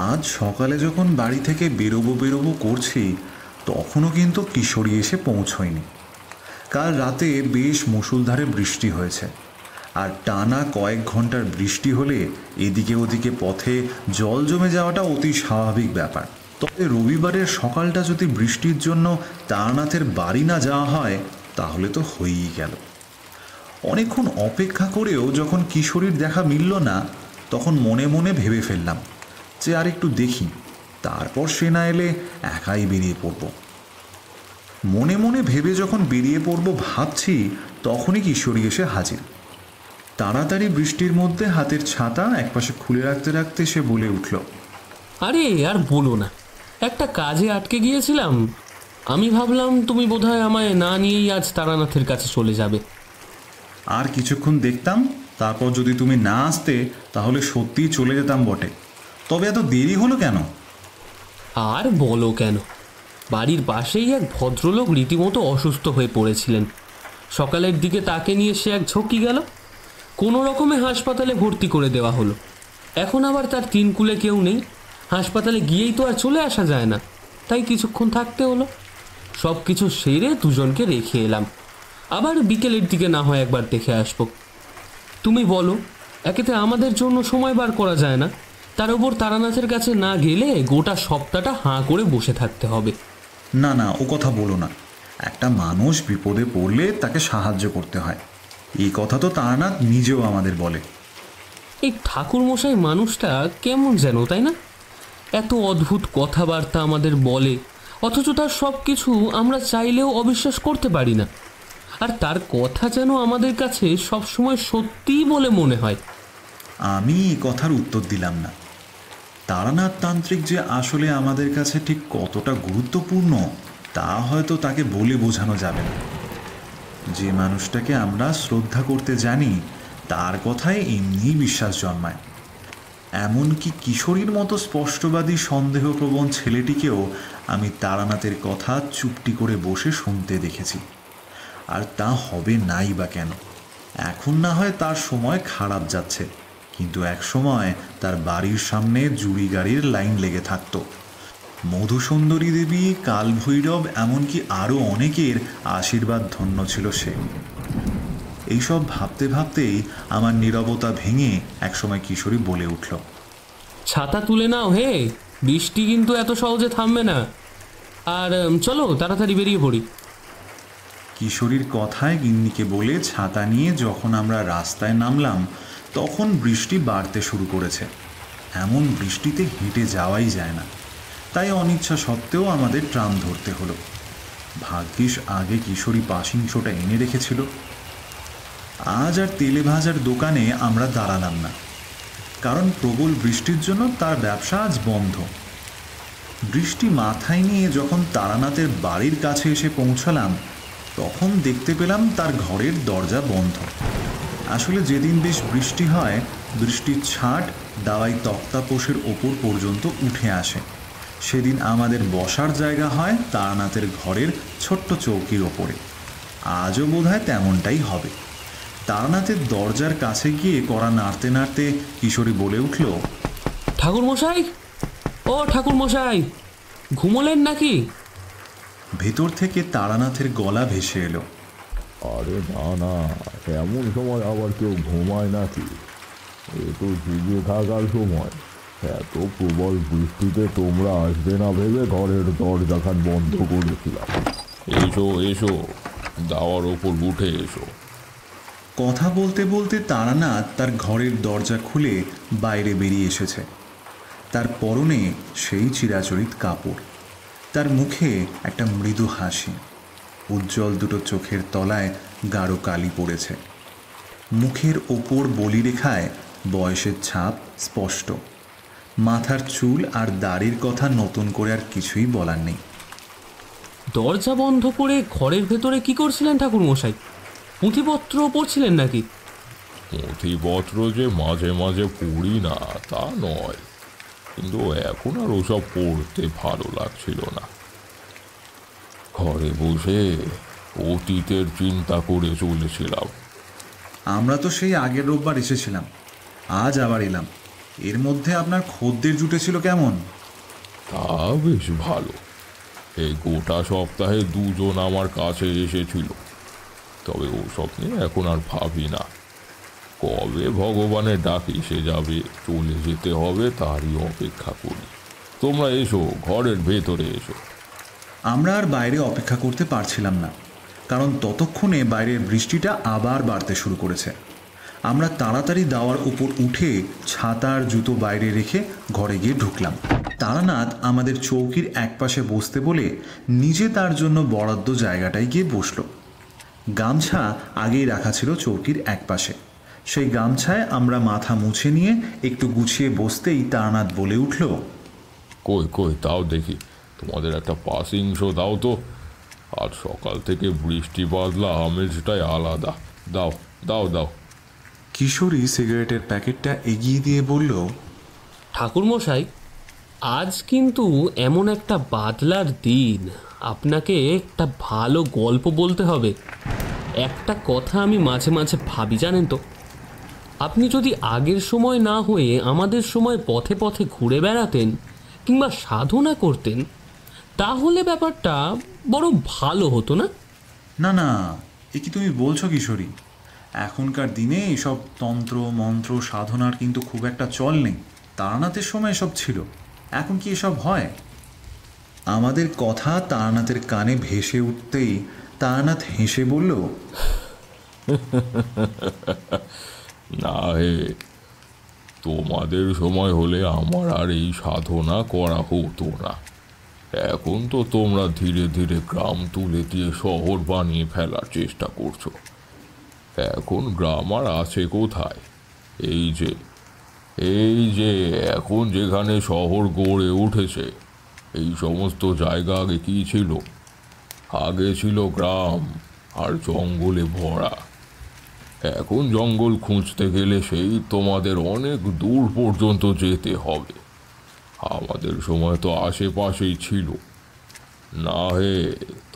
আজ সকালে যখন বাড়ি থেকে বেরোবো বেরোবো করছি, তখনও কিন্তু কিশোরী এসে পৌঁছয়নি। কাল রাতে বেশ মুষলধারে বৃষ্টি হয়েছে, আর টানা কয়েক ঘন্টার বৃষ্টি হলে এদিকে ওদিকে পথে জল জমে যাওয়াটা অতি স্বাভাবিক ব্যাপার। তবে রবিবারের সকালটা যদি বৃষ্টির জন্য তারানাথের বাড়ি না যাওয়া হয়, তাহলে তো হয়েই গেল। অনেকক্ষণ অপেক্ষা করেও যখন কিশোরীর দেখা মিলল না, তখন মনে মনে ভেবে ফেললাম যে আর একটু দেখি, তারপর সে না এলে একাই বেরিয়ে পড়ব। মনে মনে ভেবে যখন বেরিয়ে পড়ব ভাবছি, তখনই কিশোরী এসে হাজির। তাড়াতাড়ি বৃষ্টির মধ্যে হাতের ছাতা একপাশে খুলে রাখতে রাখতে সে বলে উঠল, আরে আর বলো না, একটা কাজে আটকে গিয়েছিলাম। আমি ভাবলাম তুমি বোধহয় আমায় না নিয়েই আজ তারানাথের কাছে চলে যাবে। আর কিছুক্ষণ দেখতাম, তারপর যদি তুমি না আসতে তাহলে সত্যিই চলে যেতাম বটে। তবে এত দেরি হলো কেন? আর বলো কেন, বাড়ির পাশেই এক ভদ্রলোক রীতিমতো অসুস্থ হয়ে পড়েছিলেন। সকালের দিকে তাকে নিয়ে সে এক ঝক্কি গেল, কোনো রকমে হাসপাতালে ভর্তি করে দেওয়া হলো। এখন আবার তার তিনকুলে কেউ নেই, হাসপাতালে গিয়েই তো আর চলে আসা যায় না, তাই কিছুক্ষণ থাকতে হলো। সব কিছু সেরে দুজনকে রেখে এলাম, আবার বিকেলের দিকে না হয় একবার দেখে আসবো। তুমি বলো, একেতে আমাদের জন্য সময় বার করা যায় না, তার উপর তারানাথের কাছে না গেলে গোটা সপ্তাহটা হাঁ করে বসে থাকতে হবে। না না, ও কথা বলো না। একটা মানুষ বিপদে পড়লে তাকে সাহায্য করতে হয়, এই কথা তো তারানাথ নিজেও আমাদের বলে। এই ঠাকুরমশাই মানুষটা কেমন যেন, তাই না? এত অদ্ভুত কথাবার্তা আমাদের বলে, অথচ তার সব কিছু আমরা চাইলেও অবিশ্বাস করতে পারি না। আর তার কথা যেন আমাদের কাছে সবসময় সত্যিই বলে মনে হয়। আমি এই কথার উত্তর দিলাম না। তারানাথ তান্ত্রিক যে আসলে আমাদের কাছে ঠিক কতটা গুরুত্বপূর্ণ, তা হয়তো তাকে বলে বোঝানো যাবে না। যে মানুষটাকে আমরা শ্রদ্ধা করতে জানি, তার কথায় এমনিই বিশ্বাস জন্মায়। এমনকি কিশোরীর মতো স্পষ্টবাদী সন্দেহপ্রবণ ছেলেটিকেও আমি তারানাথের কথা চুপটি করে বসে শুনতে দেখেছি। আর তা হবে নাই বা কেন? এখন না হয় তার সময় খারাপ যাচ্ছে, কিন্তু এক সময় তার বাড়ির সামনে জুড়ি গাড়ির লাইন লেগে থাকত। মধুসুন্দরী দেবী, কালভৈরব, এমনকি আরও অনেকের আশীর্বাদ ধন্য ছিল সে। এইসব ভাবতে ভাবতেই আমার নীরবতা ভেঙে একসময় কিশোরী বলে উঠল, ছাতা তুলে নাও হে, বৃষ্টি কিন্তু এত সহজে থামবে না। আর চলো তাড়াতাড়ি বেরিয়ে পড়ি। কিশোরীর কথায় গিন্নিকে বলে ছাতা নিয়ে যখন আমরা রাস্তায় নামলাম, তখন বৃষ্টি বাড়তে শুরু করেছে। এমন বৃষ্টিতে হেঁটে যাওয়াই যায় না, তাই অনিচ্ছা সত্ত্বেও আমাদের ট্রাম ধরতে হলো। ভাগ্যিস আগে কিশোরী পাশিংশোটা এনে রেখেছিল। আজ আর তেলে ভাজার দোকানে আমরা দাঁড়ালাম না, কারণ প্রবল বৃষ্টির জন্য তার ব্যবসা আজ বন্ধ। বৃষ্টি মাথায় নিয়ে যখন তারানাথের বাড়ির কাছে এসে পৌঁছালাম, তখন দেখতে পেলাম তার ঘরের দরজা বন্ধ। আসলে যেদিন বেশ বৃষ্টি হয়, বৃষ্টির ছাট দাওয়াই তক্তাপোষের ওপর পর্যন্ত উঠে আসে। সেদিন আমাদের বসার জায়গা হয় তারানাথের ঘরের ছোট্ট চৌকির ওপরে। আজও বোধহয় তেমনটাই হবে। তারানাথের দরজার কাছে গিয়ে কড়া নাড়তে নাড়তে কিশোরী বলে উঠল, ঠাকুরমশাই, ও ঠাকুরমশাই, ঘুমোলেন নাকি? ভেতর থেকে তারানাথের গলা ভেসে এলো, আরে না না, এমন সময় আবার কেউ ঘুমায় নাকি? এ তো জেগে থাকার সময়। এত প্রবল বৃষ্টিতে তোমরা আসবে না ভেবে ঘরের দরজাখান বন্ধ করেছিলাম। এসো এসো, দাওয়ার ওপর উঠে এসো। কথা বলতে বলতে তারানাথ তার ঘরের দরজা খুলে বাইরে বেরিয়ে এসেছে। তার পরনে সেই চিরাচরিত কাপড়, তার মুখে একটা মৃদু হাসি, উজ্জ্বল দুটো চোখের তলায় গাঢ় কালি পড়েছে। মুখের ওপর বলিরেখায় বয়সের ছাপ স্পষ্ট। মাথার চুল আর দাড়ির কথা নতুন করে আর কিছুই বলার নেই। দরজা বন্ধ করে ঘরের ভেতরে কি করছিলেন ঠাকুরমশাই? পুঁথিপত্র পড়ছিলেন নাকি? পুঁথিপত্র যে মাঝে মাঝে পড়ি না তা নয়, কিন্তু এখন আর ওসব পড়তে ভালো লাগছিল না। ঘরে বসে অতীতের চিন্তা করে চলেছিলাম। আমরা তো সেই আগের রোববার এসেছিলাম, আজ আবার এলাম। এর মধ্যে আপনার খদ্দের জুটেছিল কেমন? তা বেশ ভালো। এই গোটা সপ্তাহে দুজন আমার কাছে এসেছিল। তবে ওসব নিয়ে এখন আর ভাবি না। কবে ভগবানের ডাক এসে যাবে, চলে যেতে হবে তারই অপেক্ষা করি। তোমরা এসো, ঘরের ভেতরে এসো। আমরা আর বাইরে অপেক্ষা করতে পারছিলাম না, কারণ ততক্ষণে বাইরের বৃষ্টিটা আবার বাড়তে শুরু করেছে। আমরা তাড়াতাড়ি দাওয়ার উপর উঠে ছাতার জুতো বাইরে রেখে ঘরে গিয়ে ঢুকলাম। তারানাথ আমাদের চৌকির একপাশে বসতে বলে নিজে তার জন্য বরাদ্দ জায়গাটায় গিয়ে বসল। গামছা আগেই রাখা ছিল চৌকির একপাশে। সেই গামছায় আমরা মাথা মুছে নিয়ে একটু গুছিয়ে বসতেই তারানাথ বলে উঠল, কই কই তাও দেখি, তোমাদের একটা পাসিং শো দাও তো। আর সকাল থেকে বৃষ্টি বাদলা আমেজটাই আলাদা। দাও দাও দাও। কিশোরী সিগারেটের প্যাকেটটা এগিয়ে দিয়ে বলল, ঠাকুরমশাই, আজ কিন্তু এমন একটা বাদলার দিন, আপনাকে একটা ভালো গল্প বলতে হবে। একটা কথা আমি মাঝে মাঝে ভাবি, জানেন তো, আপনি যদি আগের সময় না হয়ে আমাদের সময় পথে পথে ঘুরে বেড়াতেন কিংবা সাধনা করতেন, তাহলে ব্যাপারটা বড় ভালো হতো না? না না, এ কি তুমি বলছো কিশোরী? এখনকার দিনে এসব তন্ত্র মন্ত্র সাধনার কিন্তু খুব একটা চল নেই। তারানাথের সময় এসব ছিল, এখন কি এসব হয়? আমাদের কথা তারানাথের কানে ভেসে উঠতেই তারানাথ হেসে বলল, না হে, তোমাদের সময় হলে আমার আর এই সাধনা করা হতো না। এখন তো তোমরা ধীরে ধীরে গ্রাম তুলে দিয়ে শহর বানিয়ে ফেলার চেষ্টা করছো। এখন গ্রাম আর আছে কোথায়? এই যে এখন যেখানে শহর গড়ে উঠেছে, এই সমস্ত জায়গা আগে কি ছিল? আগে ছিল গ্রাম আর জঙ্গলে ভরা। এখন জঙ্গল খুঁজতে গেলে সেই তোমাদের অনেক দূর পর্যন্ত যেতে হবে। আমাদের সময় তো আশেপাশেই ছিল। না হে,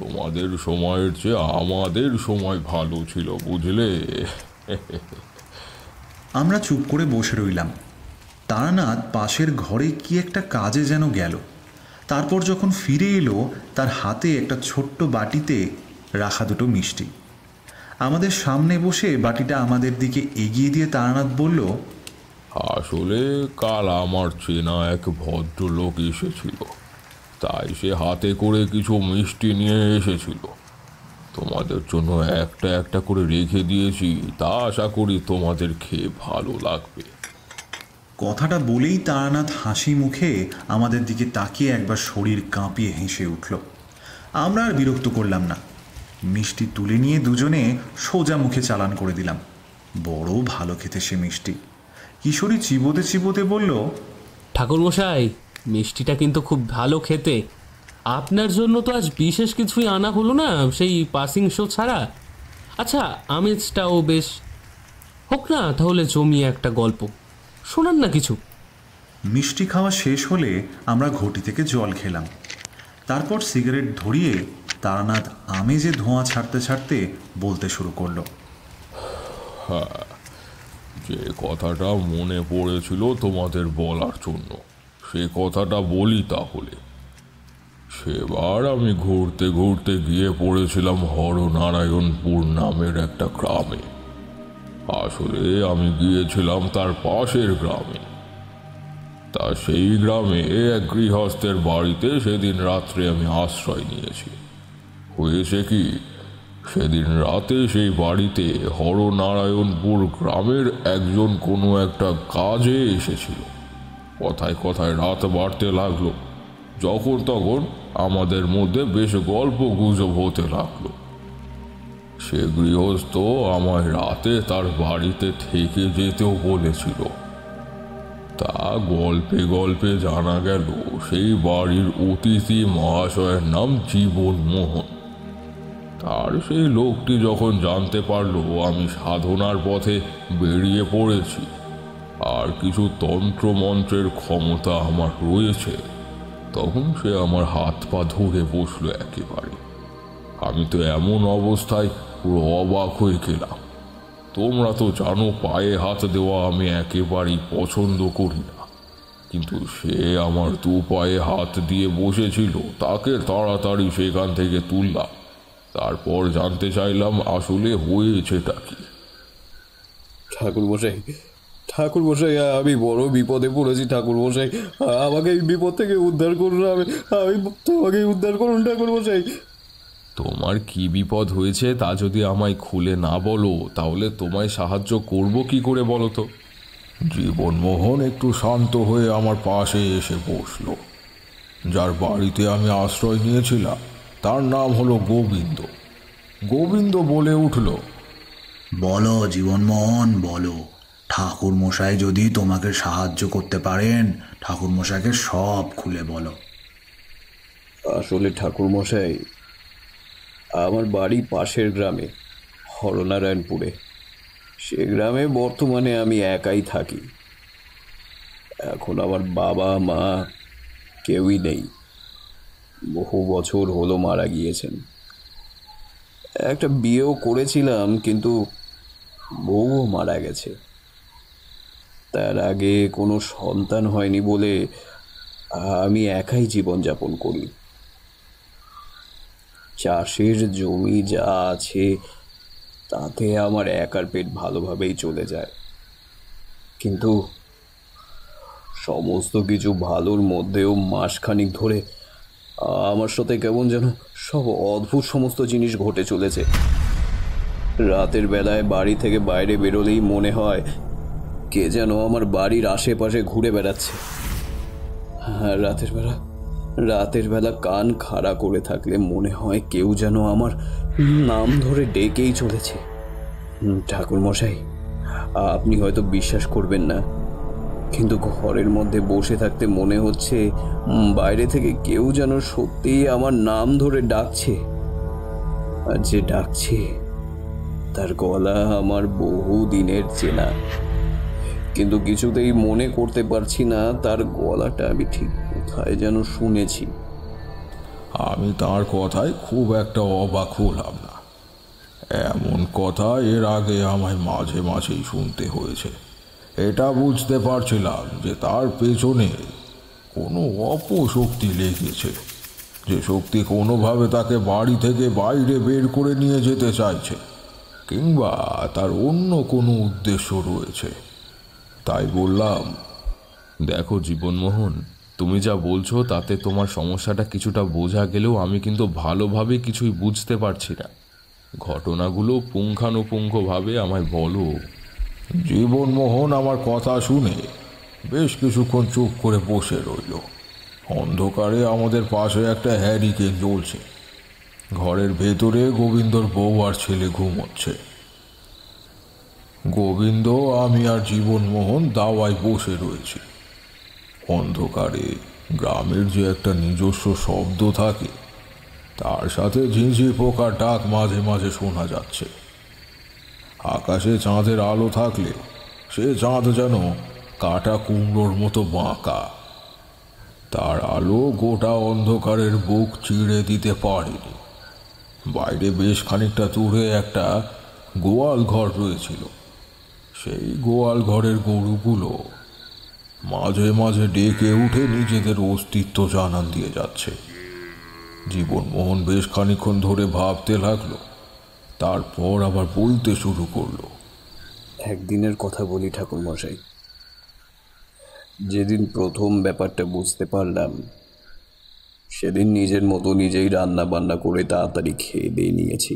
তোমাদের সময়ের চেয়ে আমাদের সময় ভালো ছিল, বুঝলে? আমরা চুপ করে বসে রইলাম। তারানাথ পাশের ঘরে কি একটা কাজে যেন গেল। তারপর যখন ফিরে এলো, তার হাতে একটা ছোট্ট বাটিতে রাখা দুটো মিষ্টি। আমাদের সামনে বসে বাটিটা আমাদের দিকে এগিয়ে দিয়ে তারানাথ বলল, আসলে কাল আমার চেনা এক ভদ্রলোক এসেছিল, তাই সে হাতে করে কিছু মিষ্টি নিয়ে এসেছিল। তোমাদের জন্য একটা একটা করে রেখে দিয়েছি, তা আশা করি তোমাদের খেয়ে ভালো লাগবে। কথাটা বলেই তারানাথ হাসি মুখে আমাদের দিকে তাকিয়ে একবার শরীর কাঁপিয়ে হেসে উঠল। আমরা আর বিরক্ত করলাম না। মিষ্টি তুলে নিয়ে দুজনে সোজা মুখে চালান করে দিলাম। বড় ভালো খেতে সে মিষ্টি। কিশোরী চিবোতে চিবোতে বলল, ঠাকুরমশাই, মিষ্টিটা কিন্তু খুব ভালো খেতে। আপনার জন্য তো আজ বিশেষ কিছুই আনা হলো না, সেই পাসিং শো ছাড়া। আচ্ছা, আমেজটাও বেশ হোক না, তাহলে জমিয়ে একটা গল্প শোনান না কিছু। মিষ্টি খাওয়া শেষ হলে আমরা ঘটি থেকে জল খেলাম। তারপর সিগারেট ধরিয়ে তারানাথ আমেজে ধোঁয়া ছাড়তে ছাড়তে বলতে শুরু করলো, যে কথাটা মনে পড়েছিল তোমাদের বলার জন্য, সে কথাটা বলি তাহলে। সেবার আমি ঘুরতে ঘুরতে গিয়ে পড়েছিলাম হরনারায়ণপুর নামের একটা গ্রামে। আসলে আমি গিয়েছিলাম তার পাশের গ্রামে। তা সেই গ্রামে এক গৃহস্থের বাড়িতে সেদিন রাত্রে আমি আশ্রয় নিয়েছি। হয়েছে কি, সেদিন রাতে সেই বাড়িতে হরনারায়ণপুর গ্রামের একজন কোনো একটা কাজে এসেছিল। কথায় কথায় রাত বাড়তে লাগলো। যখন তখন আমাদের মধ্যে বেশ গল্প গুজব হতে লাগলো। সে গৃহস্থ আমায় রাতে তার বাড়িতে থেকে যেতেও বলেছিল। তা গল্পে গল্পে জানা গেল সেই বাড়ির অতিথি মহাশয়ের নাম জীবনমোহন। তার সেই লোকটি যখন জানতে পারলো আমি সাধনার পথে বেরিয়ে পড়েছি আর কিছু তন্ত্রমন্ত্রের ক্ষমতা আমার রয়েছে, তখন সে আমার হাত পা ধরে বসলো একেবারে। আমি তো এমন অবস্থায় পুরো অবাক হয়ে গেলাম। তোমরা তো জানো পায়ে হাত দেওয়া আমি একেবারেই পছন্দ করি না, কিন্তু সে আমার দু পায়ে হাত দিয়ে বসেছিল, তাকে তাড়াতাড়ি সেখান থেকে তুললাম। তারপর জানতে চাইলাম আসলে হয়েছেটা কি। ঠাকুরমশাই, ঠাকুরমশাই, আমি বড় বিপদে পড়েছি ঠাকুরমশাই। আমাকে এই বিপদ থেকে উদ্ধার করুন। আমি তোমাকে উদ্ধার করুন ঠাকুরমশাই। তোমার কি বিপদ হয়েছে তা যদি আমায় খুলে না বলো তাহলে তোমায় সাহায্য করব কি করে বলো তো? জীবনমোহন একটু শান্ত হয়ে আমার পাশে এসে বসলো। যার বাড়িতে আমি আশ্রয় নিয়েছিলাম তার নাম হলো গোবিন্দ। গোবিন্দ বলে উঠল, বলো জীবনমোহন, বলো। ঠাকুর মশাই যদি তোমাকে সাহায্য করতে পারেন, ঠাকুর মশাইকে সব খুলে বলো। আসলে ঠাকুরমশাই, আমার বাড়ি পাশের গ্রামে, হরনারায়ণপুরে। সে গ্রামে বর্তমানে আমি একাই থাকি। এখন আমার বাবা মা কেউই নেই, বহু বছর হলো মারা গিয়েছেন। একটা বিয়েও করেছিলাম, কিন্তু বউও মারা গেছে। তার আগে কোনো সন্তান হয়নি বলে আমি একাই জীবনযাপন করি। চাষের জমি যা আছে তাতে আমার একার পেট ভালোভাবেই চলে যায়, কিন্তু সমস্ত কিছু ভালোর মধ্যেও মাসখানিক ধরে আমার সাথে কেমন যেন সব অদ্ভুত সমস্ত জিনিস ঘটে চলেছে। রাতের বেলায় বাড়ি থেকে বাইরে বেরোলেই মনে হয় কে যেন আমার বাড়ির আশেপাশে ঘুরে বেড়াচ্ছে। আর রাতের বেলা কান খাড়া করে থাকলে মনে হয় কেউ যেন আমার নাম ধরে ডেকেই চলেছে। ঠাকুরমশাই, আপনি হয়তো বিশ্বাস করবেন না, কিন্তু ঘরের মধ্যে বসে থাকতে মনে হচ্ছে বাইরে থেকে কেউ যেন সত্যিই আমার নাম ধরে ডাকছে। আর যে ডাকছে তার গলা আমার বহু দিনের চেনা, কিন্তু কিছুতেই মনে করতে পারছি না তার গলাটা আমি ঠিক কোথায় যেন শুনেছি। আমি তার কথায় খুব একটা অবাক হলাম না। এমন কথা এর আগে আমায় মাঝে মাঝেই শুনতে হয়েছে। এটা বুঝতে পারছিলাম যে তার পেছনে কোনো অপশক্তি লেগেছে, যে শক্তি কোনোভাবে তাকে বাড়ি থেকে বাইরে বের করে নিয়ে যেতে চাইছে, কিংবা তার অন্য কোনো উদ্দেশ্য রয়েছে। তাই বললাম, দেখো জীবনমোহন, তুমি যা বলছো তাতে তোমার সমস্যাটা কিছুটা বোঝা গেলেও আমি কিন্তু ভালোভাবে কিছুই বুঝতে পারছি না। ঘটনাগুলো পুঙ্খানুপুঙ্খভাবে আমায় বলো। জীবনমোহন আমার কথা শুনে বেশ কিছুক্ষণ চুপ করে বসে রইল। অন্ধকারে আমাদের পাশে একটা হ্যারিকেন জ্বলছে। ঘরের ভেতরে গোবিন্দর বউ আর ছেলে ঘুমোচ্ছে। গোবিন্দ, আমি আর জীবনমোহন দাওয়ায় বসে রয়েছি। অন্ধকারে গ্রামের যে একটা নিজস্ব শব্দ থাকে, তার সাথে ঝিঁঝি পোকার ডাক মাঝে মাঝে শোনা যাচ্ছে। আকাশে চাঁদের আলো থাকলে সে চাঁদ যেন কাটা কুমড়োর মতো বাঁকা। তার আলো গোটা অন্ধকারের বুক চিড়ে দিতে পারেনি। বাইরে বেশ খানিকটা দূরে একটা গোয়াল ঘর রয়েছিল। সেই গোয়াল ঘরের গরুগুলো মাঝে মাঝে ডেকে উঠে নিজেদের অস্তিত্ব জানান দিয়ে যাচ্ছে। জীবনমোহন বেশ খানিকক্ষণ ধরে ভাবতে লাগলো, তারপর আবার বলতে শুরু করলো। একদিনের কথা বলি ঠাকুরমশাই, যেদিন প্রথম ব্যাপারটা বুঝতে পারলাম সেদিন নিজের মতো নিজেই রান্না বান্না করে তাড়াতাড়ি খেয়ে দিয়ে নিয়েছি,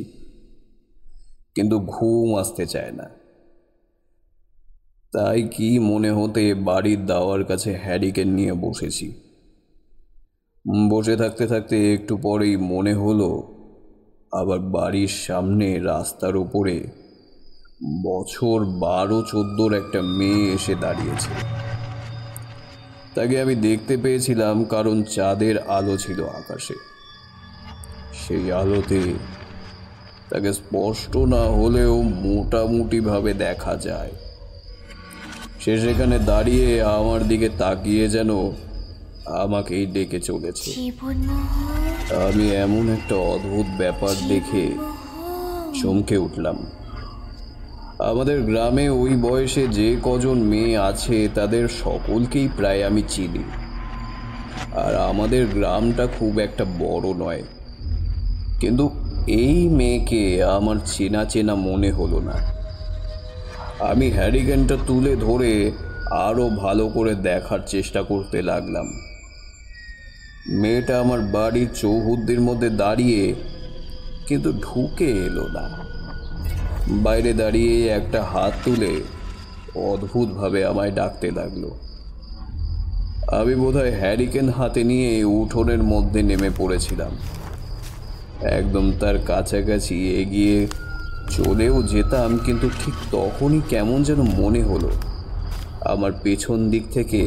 কিন্তু ঘুম আসতে চায় না। তাই কি মনে হতে বাড়ির দাওয়ার কাছে হ্যারিকেন নিয়ে বসেছি। বসে থাকতে থাকতে একটু পরেই মনে হলো আবার বাড়ির সামনে রাস্তার উপরে বছর 12-14 একটা মেয়ে এসে দাঁড়িয়েছে। তাকে আমি দেখতে পেয়েছিলাম কারণ চাঁদের আলো ছিল আকাশে। সেই আলোতে তাকে স্পষ্ট না হলেও মোটামুটিভাবে দেখা যায়। সে সেখানে দাঁড়িয়ে আমার দিকে তাকিয়ে যেন আমাকেই ডেকে চলেছে। আমি এমন একটা অদ্ভুত ব্যাপার দেখে চমকে উঠলাম। আমাদের গ্রামে ওই বয়সে যে কজন মেয়ে আছে তাদের সকলকেই প্রায় আমি চিনি। আর আমাদের গ্রামটা খুব একটা বড় নয়, কিন্তু এই মেয়েকে আমার চেনা চেনা মনে হলো না। আমি হ্যারিকেনটা তুলে ধরে আরো ভালো করে দেখার চেষ্টা করতে লাগলাম। মেয়েটা আমার বাড়ির চৌহদ্দির মধ্যে দাঁড়িয়ে কিন্তু ঢুকে এলো না। বাইরে দাঁড়িয়ে একটা হাত তুলে অদ্ভুতভাবে আমায় ডাকতে লাগলো। আমি বোধহয় হ্যারিকেন হাতে নিয়ে উঠোনের মধ্যে নেমে পড়েছিলাম। একদম তার কাছাকাছি এগিয়ে চলেও যেতাম, কিন্তু ঠিক তখনই কেমন যেন মনে হলো আমার পেছন দিক থেকে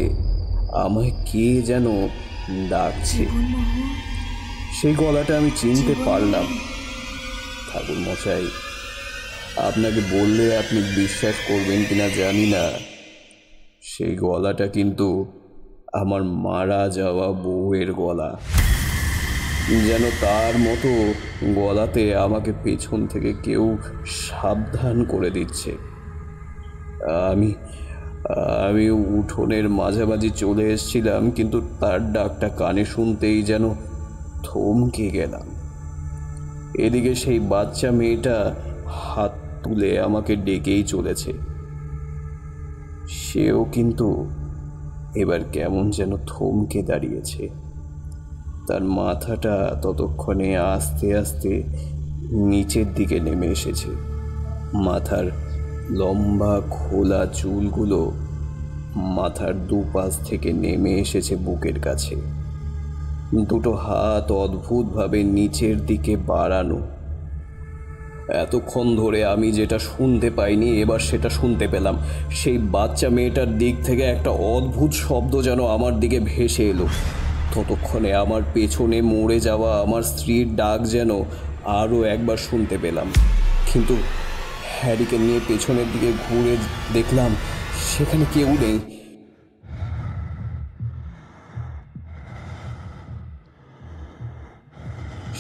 আমায় কে যেন ডাকছে। সেই গলাটা আমি চিনতে পারলাম। ঠাকুর মশাই, আপনাকে বললে আপনি বিশ্বাস করবেন কিনা জানি না, সেই গলাটা কিন্তু আমার মারা যাওয়া বউয়ের গলা। যেন তার মতো গলাতে আমাকে পেছন থেকে কেউ সাবধান করে দিচ্ছে। আমি আমি উঠোনের মাঝামাঝি চলে এসেছিলাম, কিন্তু তার ডাকটা কানে শুনতেই যেন থমকে গেলাম। এদিকে সেই বাচ্চা মেয়েটা হাত তুলে আমাকে ডেকেই চলেছে। সেও কিন্তু এবার কেমন যেন থমকে দাঁড়িয়েছে। তার মাথাটা ততক্ষণে আস্তে আস্তে নিচের দিকে নেমে এসেছে। মাথার লম্বা খোলা চুলগুলো মাথার দুপাশ থেকে নেমে এসেছে বুকের কাছে। দুটো হাত অদ্ভুতভাবে নিচের দিকে বাড়ানো। এতক্ষণ ধরে আমি যেটা শুনতে পাইনি, এবার সেটা শুনতে পেলাম। সেই বাচ্চা মেয়েটার দিক থেকে একটা অদ্ভুত শব্দ যেন আমার দিকে ভেসে এলো। ততক্ষণে আমার পেছনে মরে যাওয়া আমার স্ত্রীর ডাক যেন আরও একবার শুনতে পেলাম। কিন্তু হ্যারিকেন নিয়ে পেছনের দিকে ঘুরে দেখলাম সেখানে কেউ নেই।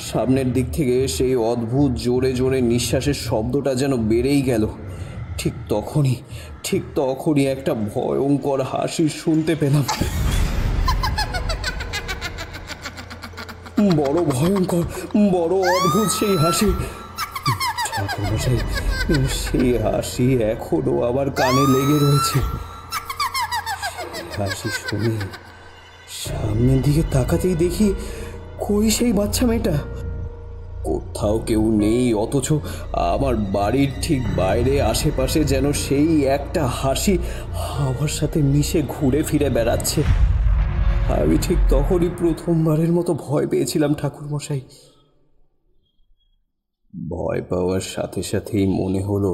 সামনের দিক থেকে সেই অদ্ভুত জোরে জোরে নিঃশ্বাসের শব্দটা যেন বেড়েই গেল। ঠিক তখনই একটা ভয়ঙ্কর হাসি শুনতে পেলাম। বড় ভয়ঙ্কর, বড় অদ্ভুত সেই হাসি। ঠাকুরমশাই, সেই হাসি এখনো আমার কানে লেগে রয়েছে। হাসি শুনে সামনের দিকে তাকাতেই দেখি কই সেই বাচ্চা মেয়েটা। কোথাও কেউ নেই, অথচ আমার বাড়ির ঠিক বাইরে আশেপাশে যেন সেই একটা হাসি আমার সাথে মিশে ঘুরে ফিরে বেড়াচ্ছে। আমি ঠিক তখনই প্রথমবারের মতো ভয় পেয়েছিলাম ঠাকুরমশাই। ভয় পাওয়ার সাথে সাথেই মনে হলো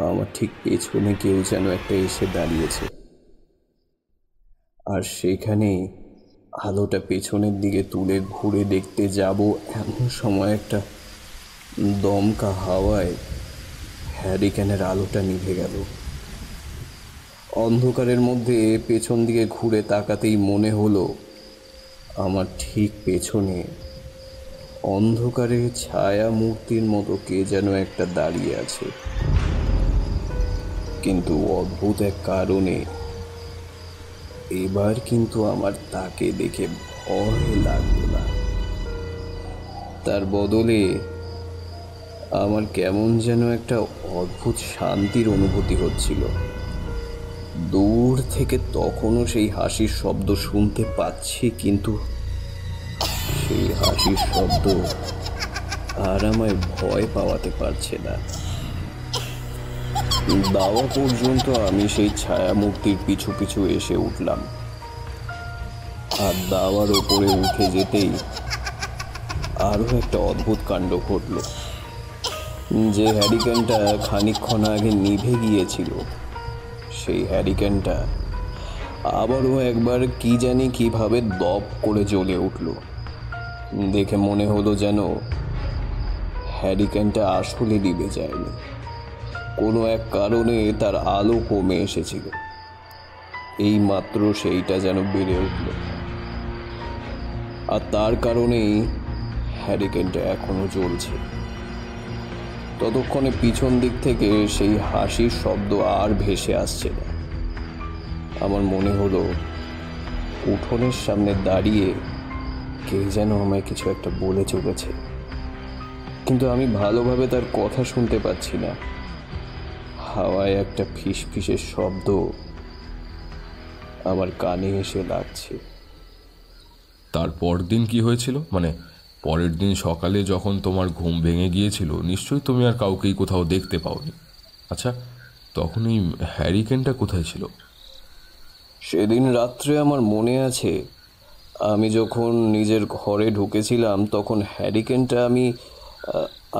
আমার ঠিক পেছনে কেউ যেন একটা এসে দাঁড়িয়েছে। আর সেখানেই আলোটা পেছনের দিকে তুলে ঘুরে দেখতে যাব, এমন সময় একটা দমকা হাওয়ায় হ্যারিকেনের আলোটা নিভে গেল। অন্ধকারের মধ্যে পেছন দিকে ঘুরে তাকাতেই মনে হলো আমার ঠিক পেছনে অন্ধকারে ছায়া মূর্তির মতো কে যেন একটা দাঁড়িয়ে আছে। কিন্তু অদ্ভুত এক কারণে এবার কিন্তু আমার তাকে দেখে ভয় লাগলো না। তার বদলে আমার কেমন যেন একটা অদ্ভুত শান্তির অনুভূতি হচ্ছিল। দূর থেকে তখনও সেই হাসির শব্দ শুনতে পাচ্ছি, কিন্তু সেই হাসির শব্দ আর আমায় ভয় পাওয়াতে পারছে না। দাওয়া পর্যন্ত আমি সেই ছায়া মূর্তির পিছু পিছু এসে উঠলাম। আর দাওয়ার ওপরে উঠে যেতেই আরও একটা অদ্ভুত কাণ্ড ঘটল। যে হ্যারিকেনটা খানিকক্ষণ আগে নিভে গিয়েছিল, সেই হ্যারিকেনটা আবারও একবার কি জানি কিভাবে দপ করে জ্বলে উঠল। দেখে মনে হলো যেন হ্যারিকেনটা আসলে নিভে যায়নি, কোনো এক কারণে তার আলো কমে এসেছিল। এই মাত্র সেইটা যেন বেড়ে উঠল, আর তার কারণেই হ্যারিকেনটা এখনো জ্বলছে। ততক্ষণে পিছন দিক থেকে সেই হাসির শব্দ আর ভেসে আসছে না। আমার মনে হলো উঠোনের সামনে দাঁড়িয়ে কে যেন আমায় কিছু একটা বলে চলেছে, কিন্তু আমি ভালোভাবে তার কথা শুনতে পাচ্ছি না। হাওয়ায় একটা ফিসফিসের শব্দ আমার কানে এসে লাগছে। তার পরদিন কি হয়েছিল? মানে পরের দিন সকালে যখন তোমার ঘুম ভেঙে গিয়েছিল, নিশ্চয়ই তুমি আর কাউকেই কোথাও দেখতে পাওনি। আচ্ছা, তখন এই হ্যারিকেনটা কোথায় ছিল? সেদিন রাত্রে আমার মনে আছে, আমি যখন নিজের ঘরে ঢুকেছিলাম তখন হ্যারিকেনটা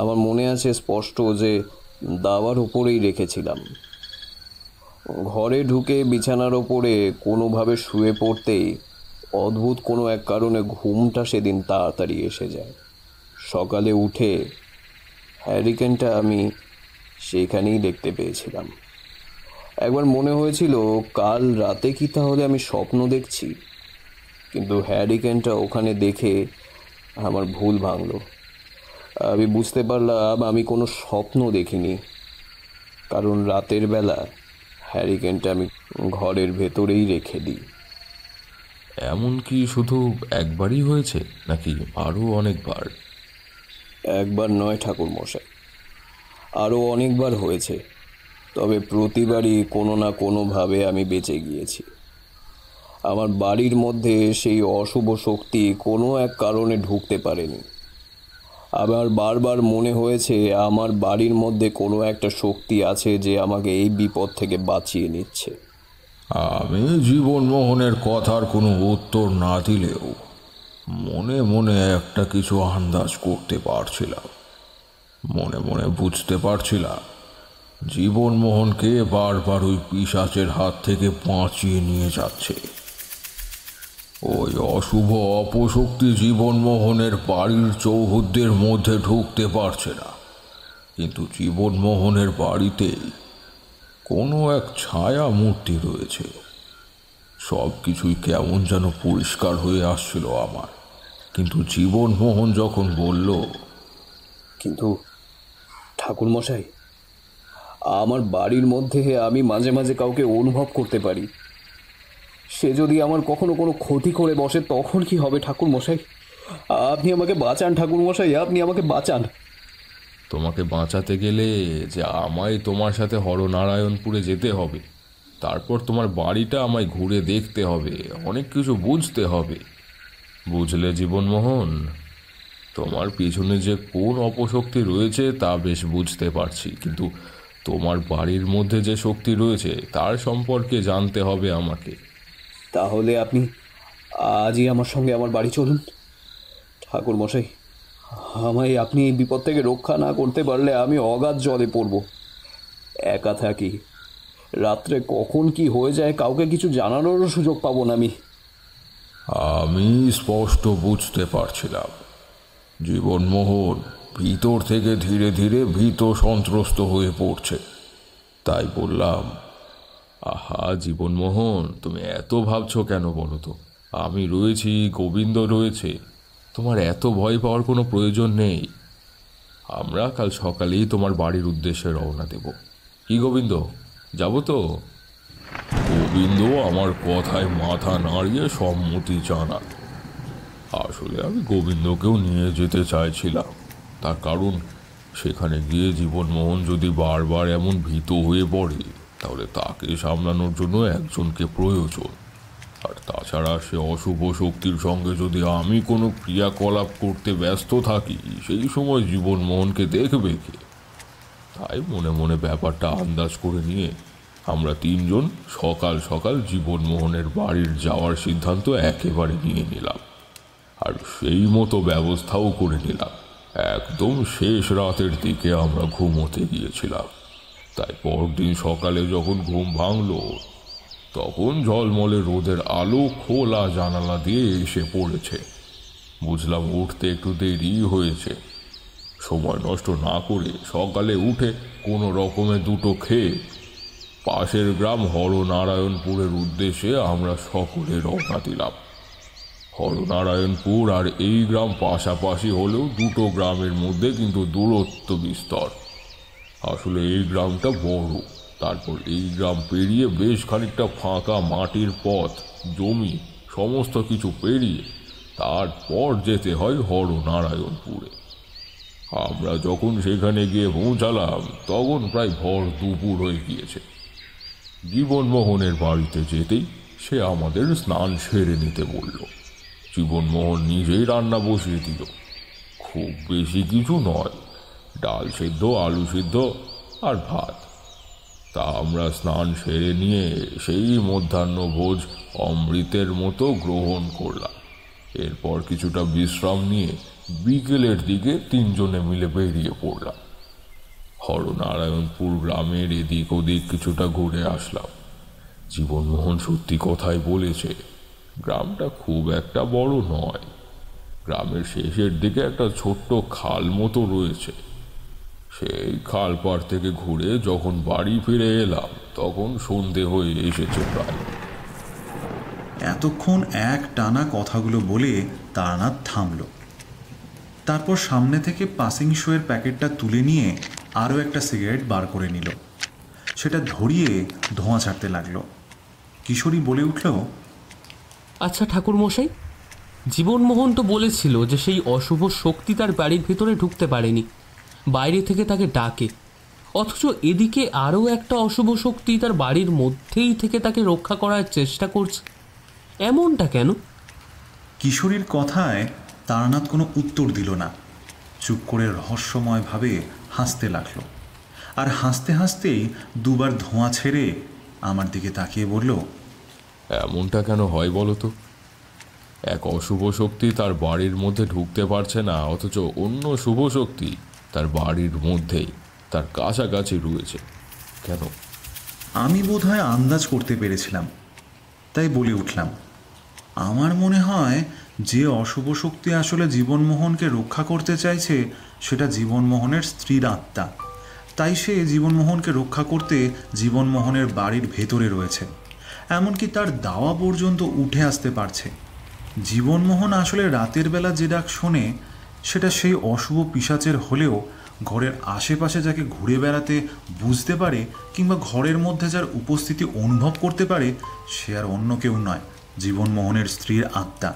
আমার মনে আছে স্পষ্ট যে দাওয়ার উপরেই রেখেছিলাম। ঘরে ঢুকে বিছানার ওপরে কোনোভাবে শুয়ে পড়তেই অদ্ভুত কোনো এক কারণে ঘুমটা সেদিন তাড়াতাড়ি এসে যায়। সকালে উঠে হ্যারিকেনটা আমি সেইখানেই দেখতে পেয়েছিলাম। একবার মনে হয়েছিল কাল রাতে কি তাহলে আমি স্বপ্ন দেখছি, কিন্তু হ্যারিকেনটা ওখানে দেখে আমার ভুল ভাঙল। আমি বুঝতে পারলাম আমি কোনো স্বপ্ন দেখিনি, কারণ রাতের বেলা হ্যারিকেনটা আমি ঘরের ভেতরেই রেখে দিই। এমন কি শুধু একবারই হয়েছে নাকি আরও অনেকবার? একবার নয় ঠাকুর মশাই, আরও অনেকবার হয়েছে, তবে প্রতিবারই কোনো না কোনোভাবে আমি বেঁচে গিয়েছি। আমার বাড়ির মধ্যে সেই অশুভ শক্তি কোনো এক কারণে ঢুকতে পারেনি। আবার বারবার মনে হয়েছে আমার বাড়ির মধ্যে কোনো একটা শক্তি আছে যে আমাকে এই বিপদ থেকে বাঁচিয়ে নিচ্ছে। আমি জীবনমোহনের কথার কোনো উত্তর না দিলেও মনে মনে একটা কিছু আন্দাজ করতে পারছিলাম। মনে মনে বুঝতে পারছিলাম জীবনমোহনকে বারবার ওই পিশাচের হাত থেকে বাঁচিয়ে নিয়ে যাচ্ছে। ওই অশুভ অপশক্তি জীবনমোহনের বাড়ির চৌহদ্দের মধ্যে ঢুকতে পারছে না, কিন্তু জীবনমোহনের বাড়িতেই কোনো এক ছায়া মূর্তি রয়েছে। সব কিছুই কেমন যেন পরিষ্কার হয়ে আসছিল আমার, কিন্তু জীবনমোহন যখন বলল, কিন্তু ঠাকুর মশাই, আমার বাড়ির মধ্যে আমি মাঝে মাঝে কাউকে অনুভব করতে পারি। সে যদি আমার কখনো কোনো ক্ষতি করে বসে তখন কি হবে ঠাকুর মশাই? আপনি আমাকে বাঁচান ঠাকুর মশাই, আপনি আমাকে বাঁচান। তোমাকে বাঁচাতে গেলে যে আমায় তোমার সাথে হরনারায়ণপুরে যেতে হবে, তারপর তোমার বাড়িটা আমায় ঘুরে দেখতে হবে, অনেক কিছু বুঝতে হবে। বুঝলে জীবনমোহন, তোমার পিছনে যে কোন অপশক্তি রয়েছে তা বেশ বুঝতে পারছি, কিন্তু তোমার বাড়ির মধ্যে যে শক্তি রয়েছে তার সম্পর্কে জানতে হবে আমাকে। তাহলে আপনি আজই আমার সঙ্গে আমার বাড়ি চলুন ঠাকুর মশাই। আমায় আপনি এই বিপদ থেকে রক্ষা না করতে পারলে আমি অগাধ জলে পড়ব। একা থাকি, রাত্রে কখন কি হয়ে যায় কাউকে কিছু জানানোরও সুযোগ পাবো না আমি। আমি স্পষ্ট বুঝতে পারছিলাম জীবনমোহন ভিতর থেকে ধীরে ধীরে ভীত সন্ত্রস্ত হয়ে পড়ছে। তাই বললাম, আহা জীবনমোহন, তুমি এত ভাবছো কেন বলো তো? আমি রয়েছি, গোবিন্দ রয়েছে, তোমার এত ভয় পাওয়ার কোনো প্রয়োজন নেই। আমরা কাল সকালেই তোমার বাড়ির উদ্দেশ্যে রওনা দেব। কি গোবিন্দ, যাব তো? গোবিন্দ আমার কথায় মাথা নাড়িয়ে সম্মতি জানান। আসলে আমি গোবিন্দকেও নিয়ে যেতে চাইছিলাম, তার কারণ সেখানে গিয়ে জীবনমোহন যদি বারবার এমন ভীত হয়ে পড়ে তাহলে তাকে সামলানোর জন্য একজনকে প্রয়োজন। আর তাছাড়া সে অশুভ শক্তির সঙ্গে যদি আমি কোনো ক্রিয়াকলাপ করতে ব্যস্ত থাকি, সেই সময় জীবনমোহনকে দেখবে কে? তাই মনে মনে ব্যাপারটা আন্দাজ করে নিয়ে আমরা তিনজন সকাল সকাল জীবনমোহনের বাড়ির যাওয়ার সিদ্ধান্ত একেবারে নিয়ে নিলাম, আর সেই মতো ব্যবস্থাও করে নিলাম। একদম শেষ রাতের দিকে আমরা ঘুমোতে গিয়েছিলাম। তাই পরদিন সকালে যখন ঘুম ভাঙল তখন ঝলমলে রোদের আলো খোলা জানালা দিয়ে এসে পড়েছে। বুঝলাম উঠতে একটু দেরি হয়েছে। সময় নষ্ট না করে সকালে উঠে কোনো রকমে দুটো খেয়ে পাশের গ্রাম হরনারায়ণপুরের উদ্দেশ্যে আমরা সকলে রওনা দিলাম। হরনারায়ণপুর আর এই গ্রাম পাশাপাশি হলেও দুটো গ্রামের মধ্যে কিন্তু দূরত্ব বিস্তর। আসলে এই গ্রামটা বড়, তারপর এই গ্রাম পেরিয়ে বেশ খানিকটা ফাঁকা মাটির পথ, জমি, সমস্ত কিছু পেরিয়ে তারপর যেতে হয় হরনারায়ণপুরে। আমরা যখন সেখানে গিয়ে পৌঁছালাম তখন প্রায় ভর দুপুর হয়ে গিয়েছে। জীবনমোহনের বাড়িতে যেতেই সে আমাদের স্নান সেরে নিতে বলল। জীবনমোহন নিজেই রান্না বসিয়ে দিল। খুব বেশি কিছু নয়, ডাল সিদ্ধ, আলু সিদ্ধ আর ভাত। তা আমরা স্নান সেরে নিয়ে সেই মধ্যাহ্নভোজ অমৃতের মতো গ্রহণ করলাম। এরপর কিছুটা বিশ্রাম নিয়ে বিকেলের দিকে তিনজনে মিলে বেরিয়ে পড়লাম। হরনারায়ণপুর গ্রামের এদিক ওদিক কিছুটা ঘুরে আসলাম। জীবনমোহন সত্যি কথাই বলেছে, গ্রামটা খুব একটা বড় নয়। গ্রামের শেষের দিকে একটা ছোট্ট খাল মতো রয়েছে। সেই খাল পাড় থেকে ঘুরে যখন বাড়ি ফিরে এলাম তখন সন্ধে হয়ে এসেছে প্রায়। এতক্ষণ এক টানা কথাগুলো বলে তারানাথ থামল। তারপর সামনে থেকে পাসিং শোয়ের প্যাকেটটা তুলে নিয়ে আরও একটা সিগারেট বার করে নিল। সেটা ধরিয়ে ধোঁয়া ছাড়তে লাগলো। কিশোরী বলে উঠল, আচ্ছা ঠাকুরমশাই, জীবনমোহন তো বলেছিল যে সেই অশুভ শক্তি তার বাড়ির ভেতরে ঢুকতে পারেনি, বাইরে থেকে তাকে ডাকে, অথচ এদিকে আরও একটা অশুভ শক্তি তার বাড়ির মধ্যেই থেকে তাকে রক্ষা করার চেষ্টা করছে। এমনটা কেন? কিশোরীর কথায় তারানাথ কোনো উত্তর দিল না। চুপ করে রহস্যময়ভাবে হাসতে লাগলো। আর হাসতে হাসতেই দুবার ধোঁয়া ছেড়ে আমার দিকে তাকিয়ে বলল, এমনটা কেন হয় বলো তো? এক অশুভ শক্তি তার বাড়ির মধ্যে ঢুকতে পারছে না, অথচ অন্য শুভ শক্তি তার বাড়ির মধ্যেই, তার কাছাকাছি রয়েছে কেন? আমি বোধহয় আন্দাজ করতে পেরেছিলাম, তাই বলে উঠলাম, আমার মনে হয় যে অশুভ শক্তি আসলে জীবনমোহনকে রক্ষা করতে চাইছে সেটা জীবনমোহনের স্ত্রীর আত্মা। তাই সে জীবনমোহনকে রক্ষা করতে জীবনমোহনের বাড়ির ভেতরে রয়েছে, এমনকি তার দাওয়া পর্যন্ত উঠে আসতে পারছে। জীবনমোহন আসলে রাতের বেলা যে ডাক শোনে সেটা সেই অশুভ পিশাচের হলেও ঘরের আশেপাশে যাকে ঘুরে বেড়াতে বুঝতে পারে কিংবা ঘরের মধ্যে যার উপস্থিতি অনুভব করতে পারে সে আর অন্য কেউ নয়, জীবনমোহনের স্ত্রীর আত্মা।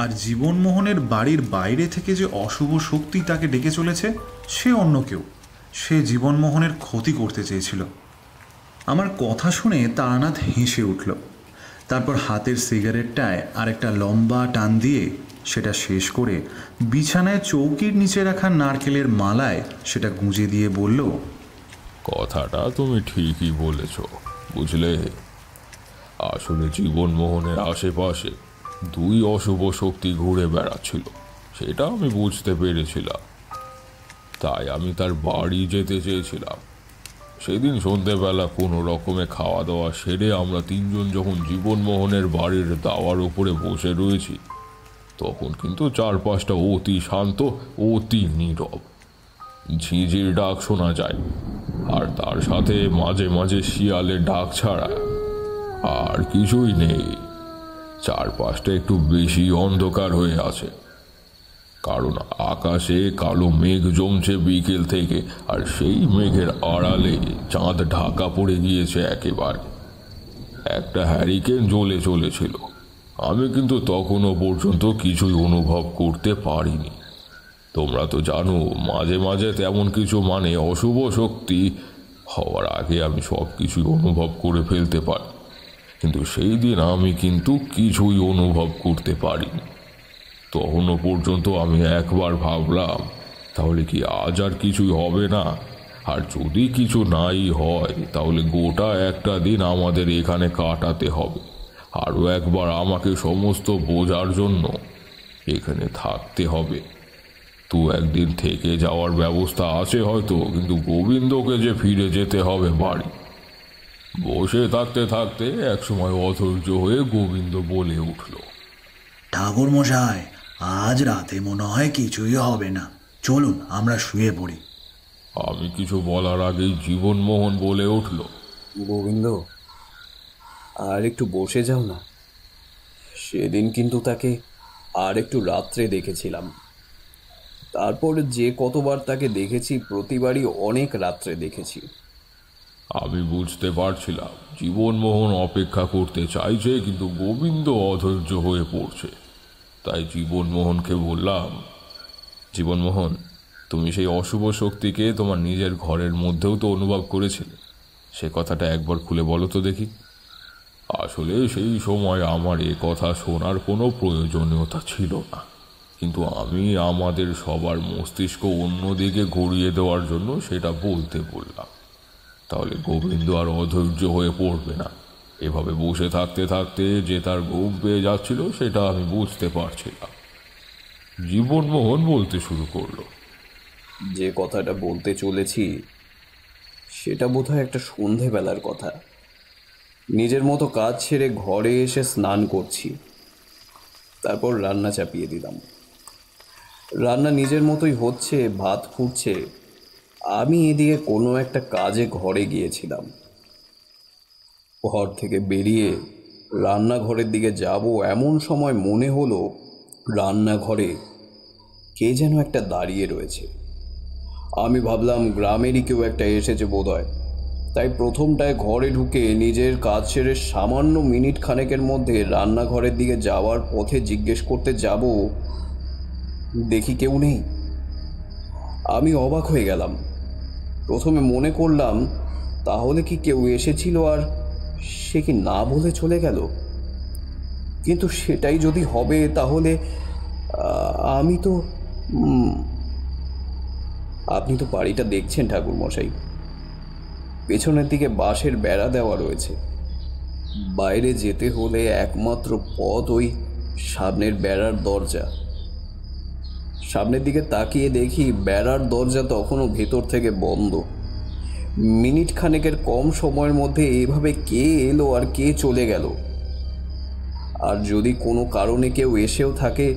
আর জীবনমোহনের বাড়ির বাইরে থেকে যে অশুভ শক্তি তাকে ডেকে চলেছে সে অন্য কেউ, সে জীবনমোহনের ক্ষতি করতে চেয়েছিল। আমার কথা শুনে তারানাথ হেসে উঠল। তারপর হাতের সিগারেটটায় আরেকটা লম্বা টান দিয়ে সেটা শেষ করে বিছানায় চৌকির নিচে রাখা নারকেলের মালায় সেটা গুঁজে দিয়ে বলল, কথাটা তুমি ঠিকই বলেছ, বুঝলে। আসলে জীবনমোহনের আশেপাশে দুই অশুভ শক্তি ঘুরে বেড়াচ্ছিল, সেটা আমি বুঝতে পেরেছিলাম। তাই আমি তার বাড়ি যেতে চেয়েছিলাম। সেদিন সন্ধেবেলা কোনো রকমে খাওয়া দাওয়া সেরে আমরা তিনজন যখন জীবনমোহনের বাড়ির দাওয়ার উপরে বসে রয়েছি তখন কিন্তু চারপাশটা অতি শান্ত, অতি নীরব। ঝিঁঝির ডাক শোনা যায়, আর তার সাথে মাঝে মাঝে শিয়ালের ডাক ছাড়া আর কিছুই নেই। চারপাশটা একটু বেশি অন্ধকার হয়ে আছে, কারণ আকাশে কালো মেঘ জমছে বিকেল থেকে, আর সেই মেঘের আড়ালে চাঁদ ঢাকা পড়ে গিয়েছে একেবারে। একটা হ্যারিকেন জ্বলে চলেছিল। আমি কিন্তু তখনও পর্যন্ত কিছুই অনুভব করতে পারিনি। তোমরা তো জানো মাঝে মাঝে তেমন কিছু মানে অশুভ শক্তি হওয়ার আগে আমি সব কিছুই অনুভব করে ফেলতে পারি, কিন্তু সেই দিন আমি কিন্তু কিছুই অনুভব করতে পারিনি। তখনও পর্যন্ত আমি একবার ভাবলাম তাহলে কি আজ আর কিছুই হবে না, আর যদি কিছু নাই হয় তাহলে গোটা একটা দিন আমাদের এখানে কাটাতে হবে। আরও একবার আমাকে সমস্ত বোঝার জন্য এখানে থাকতে হবে। তো একদিন থেকে যাওয়ার ব্যবস্থা আছে হয়তো, কিন্তু গোবিন্দকে যে ফিরে যেতে হবে বাড়ি। বসে থাকতে থাকতে একসময় অধৈর্য হয়ে গোবিন্দ বলে উঠল, ঠাকুর মশাই, আজ রাতে মনে হয় কিছুই হবে না, চলুন আমরা শুয়ে পড়ি। আমি কিছু বলার আগেই জীবনমোহন বলে উঠল, গোবিন্দ, আর একটু বসে যাও না। সেদিন কিন্তু তাকে আর একটু রাত্রে দেখেছিলাম। তারপর যে কতবার তাকে দেখেছি প্রতিবারই অনেক রাত্রে দেখেছি। আমি বুঝতে পারছিলাম জীবনমোহন অপেক্ষা করতে চাইছে, কিন্তু গোবিন্দ অধৈর্য হয়ে পড়ছে। তাই জীবনমোহনকে বললাম, জীবনমোহন, তুমি সেই অশুভ শক্তিকে তোমার নিজের ঘরের মধ্যেও তো অনুভব করেছিলে, সে কথাটা একবার খুলে বলো তো দেখি। আসলে সেই সময় আমার এ কথা শোনার কোনো প্রয়োজনীয়তা ছিল না, কিন্তু আমি আমাদের সবার মস্তিষ্ক অন্যদিকে ঘুরিয়ে দেওয়ার জন্য সেটা বলতে বললাম। তাহলে গোবিন্দ আর অধৈর্য হয়ে পড়বে না। এভাবে বসে থাকতে থাকতে যে তার ঘুম পেয়ে যাচ্ছিল সেটা আমি বুঝতে পারছিলাম। জীবনমোহন বলতে শুরু করলো, যে কথাটা বলতে চলেছি সেটা বোধহয় একটা সন্ধেবেলার কথা। নিজের মতো কাজ ছেড়ে ঘরে এসে স্নান করছি, তারপর রান্না চাপিয়ে দিলাম। রান্না নিজের মতোই হচ্ছে, ভাত ফুটছে। আমি এদিকে কোনো একটা কাজে ঘরে গিয়েছিলাম। ঘর থেকে বেরিয়ে রান্নাঘরের দিকে যাব এমন সময় মনে হলো রান্নাঘরে কে যেন একটা দাঁড়িয়ে রয়েছে। আমি ভাবলাম গ্রামেরই কেউ একটা এসেছে বোধহয়, তাই প্রথমটায় ঘরে ঢুকে নিজের কাজ সেরে সামান্য মিনিট খানেকের মধ্যে রান্নাঘরের দিকে যাওয়ার পথে জিজ্ঞেস করতে যাব, দেখি কেউ নেই। আমি অবাক হয়ে গেলাম। প্রথমে মনে করলাম তাহলে কি কেউ এসেছিল আর সে কি না বলে চলে গেল, কিন্তু সেটাই যদি হবে তাহলে আমি তো আপনি তো বাড়িটা দেখছেন ঠাকুরমশাই, পেছনের দিকে বাঁশের বেড়া দেওয়া রয়েছে। বাইরে যেতে হলে একমাত্র পথ ওই সামনের বেড়ার দরজা। সামনের দিকে তাকিয়ে দেখি বেড়ার দরজা তখনও ভেতর থেকে বন্ধ। মিনিট খানেকের কম সময়ের মধ্যে এইভাবে কে এলো আর কে চলে গেল? আর যদি কোনো কারণে কেউ এসেও থাকে,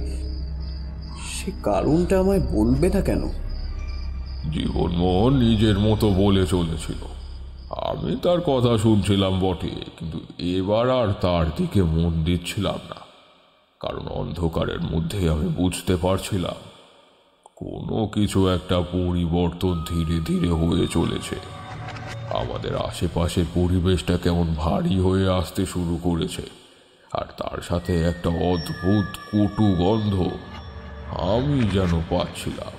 সে কারণটা আমায় বলবে না কেন? জীবনমোহন নিজের মতো বলে চলেছিল। আমি তার কথা শুনছিলাম বটে, কিন্তু এবার আর তার দিকে মন দিচ্ছিলাম না, কারণ অন্ধকারের মধ্যে আমি বুঝতে পারছিলাম কোনো কিছু একটা পরিবর্তন ধীরে ধীরে হয়ে চলেছে। আমাদের আশেপাশের পরিবেশটা কেমন ভারী হয়ে আসতে শুরু করেছে, আর তার সাথে একটা অদ্ভুত কটু গন্ধ আমি যেন পাচ্ছিলাম।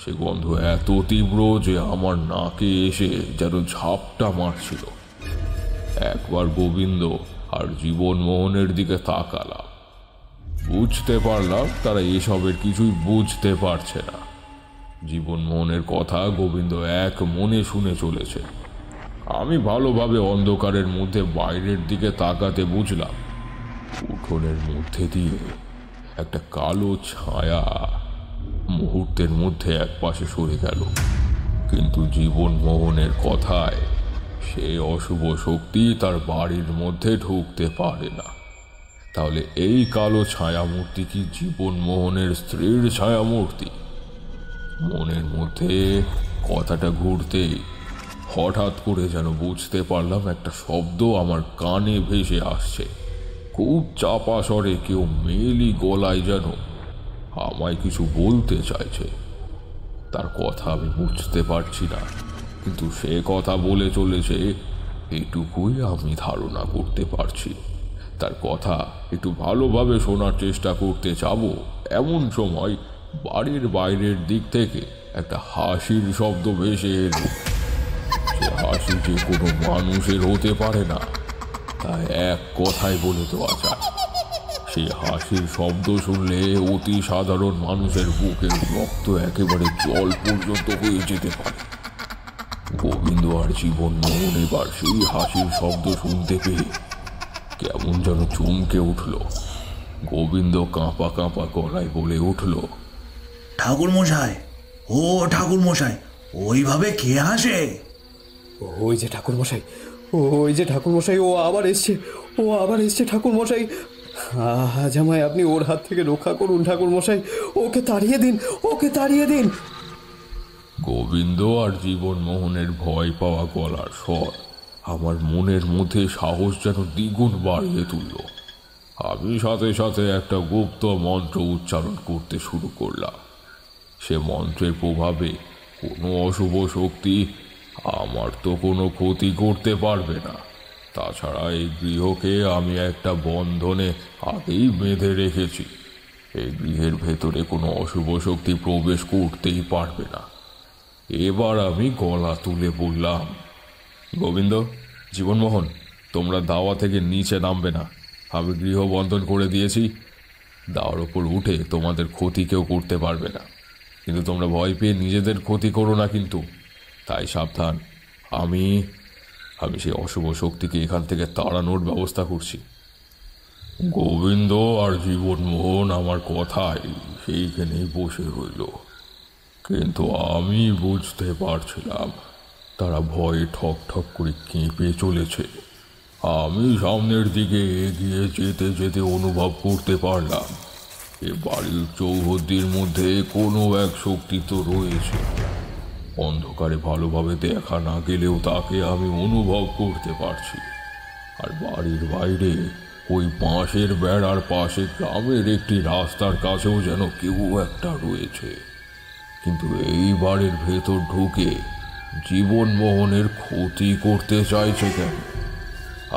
সে গন্ধ এত তীব্র যে আমার নাকে এসে যেন ঝাপটা মারছিল। একবার গোবিন্দ আর জীবনমোহনের দিকে তাকালাম, বুঝতে পারলাম তারা এসবের কিছুই বুঝতে পারছে না। জীবনমোহনের কথা গোবিন্দ এক মনে শুনে চলেছে। আমি ভালোভাবে অন্ধকারের মধ্যে বাইরের দিকে তাকাতে বুঝলাম উঠোনের মধ্যে দিয়ে একটা কালো ছায়া মুহূর্তের মধ্যে একপাশে সরে গেল। কিন্তু জীবনমোহনের কথায় সে অশুভ শক্তি তার বাড়ির মধ্যে ঢুকতে পারে না। তাহলে এই কালো ছায়ামূর্তি কি জীবনমোহনের স্ত্রীর ছায়ামূর্তি? মনের মধ্যে কথাটা ঘুরতেই হঠাৎ করে যেন বুঝতে পারলাম একটা শব্দ আমার কানে ভেসে আসছে। খুব চাপা স্বরে কেউ মেয়েলি গলায় যেন আমায় কিছু বলতে চাইছে। তার কথা আমি বুঝতে পারছি না, কিন্তু সে কথা বলে চলেছে এটুকুই আমি ধারণা করতে পারছি। তার কথা একটু ভালোভাবে শোনার চেষ্টা করতে যাব এমন সময় বাড়ির বাইরের দিক থেকে একটা হাসির শব্দ ভেসে এলো। সে হাসি যে কোনো মানুষের হতে পারে না, তা এক কথায় বলে দেওয়া যায়। সেই হাসির শব্দ শুনলে অতি সাধারণ মানুষের বুকের রক্ত একেবারে জল পর্যন্ত হয়ে যেতে পারে। গোবিন্দ আর জীবনমোহন এবার সেই হাসির শব্দ শুনতে পেয়ে কেমন যেন চমকে উঠল। গোবিন্দ কাঁপা কাঁপা গলায় বলে উঠল, ঠাকুরমশাই, ও ঠাকুরমশাই, ওইভাবে কে হাসে? ওই যে ঠাকুরমশাই, ওই যে ঠাকুরমশাই, ও আবার এসছে ঠাকুরমশাই। আজ আমায় আপনি ওর হাত থেকে রক্ষা করুন ঠাকুরমশাই, ওকে তাড়িয়ে দিন। গোবিন্দ আর জীবনমোহনের ভয় পাওয়া গলার স্বর আমার মনের মধ্যে সাহস যেন দ্বিগুণ বাড়িয়ে তুলল। আমি সাথে সাথে একটা গুপ্ত মন্ত্র উচ্চারণ করতে শুরু করলাম। সে মন্ত্রের প্রভাবে কোনো অশুভ শক্তি আমার তো কোনো ক্ষতি করতে পারবে না। তাছাড়া এই গৃহকে আমি একটা বন্ধনে আগেই বেঁধে রেখেছি। এই গৃহের ভেতরে কোনো অশুভ শক্তি প্রবেশ করতেই পারবে না। এবার আমি গলা তুলে বললাম, গোবিন্দ, জীবনমোহন, তোমরা দাওয়া থেকে নিচে নামবে না। আমি গৃহ বন্ধন করে দিয়েছি। দাওয়ার ওপর উঠে তোমাদের ক্ষতি কেউ করতে পারবে না, কিন্তু তোমরা ভয় পেয়ে নিজেদের ক্ষতি করো না কিন্তু। তাই সাবধান, আমি সেই অশুভ শক্তিকে এখান থেকে তাড়ানোর ব্যবস্থা করছি। গোবিন্দ আর জীবনমোহন আমার কথায় সেইখানেই বসে রইল, কিন্তু আমি বুঝতে পারছিলাম তারা ভয়ে ঠক ঠক করে কেঁপে চলেছে। আমি সামনের দিকে এগিয়ে যেতে যেতে অনুভব করতে পারলাম এ বাড়ির চৌহদ্দির মধ্যে কোনো এক শক্তি তো রয়েছে। অন্ধকারে ভালোভাবে দেখা না গেলেও তাকে আমি অনুভব করতে পারছি। আর বাড়ির বাইরে ওই বাঁশের বেড়ার পাশে গ্রামের একটি রাস্তার কাছেও যেন কেউ একটা রয়েছে। কিন্তু এই বাড়ির ভেতর ঢুকে জীবনমোহনের ক্ষতি করতে চাইছে কেন?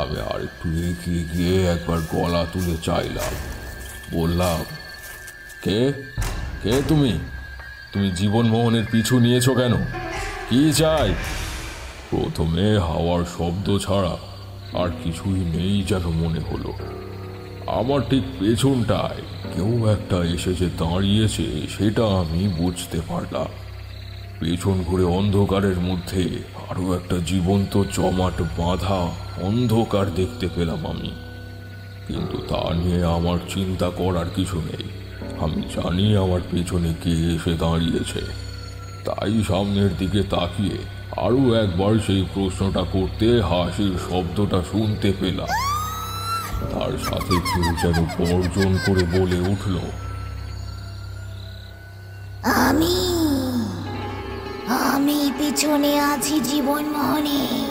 আমি আর একটু এগিয়ে গিয়ে একবার গলা তুলে চাইলাম, বললাম, কে কে তুমি? তুমি জীবনমোহনের পিছু নিয়েছো কেন? কি চাই? প্রথমে হাওয়ার শব্দ ছাড়া আর কিছুই নেই যেন মনে হলো। আমার ঠিক পেছনটায় কেউ একটা এসে যে দাঁড়িয়েছে সেটা আমি বুঝতে পারলাম। পেছন ঘুরে অন্ধকারের মধ্যে আরো একটা জীবন্ত জমাট বাঁধা অন্ধকার দেখতে পেলাম আমি। কিন্তু তা নিয়ে আমার চিন্তা করার কিছু নেই। আমি জানি আমার পেছনে কে এসে দাঁড়িয়েছে। তাই সামনের দিকে তাকিয়ে আরো একবার সেই প্রশ্নটা করতে হাসির শব্দটা শুনতে পেলাম। তার সাথে কেউ যেন গর্জন করে বলে উঠল, আমি আমি পিছনে আছি জীবনমোহনের।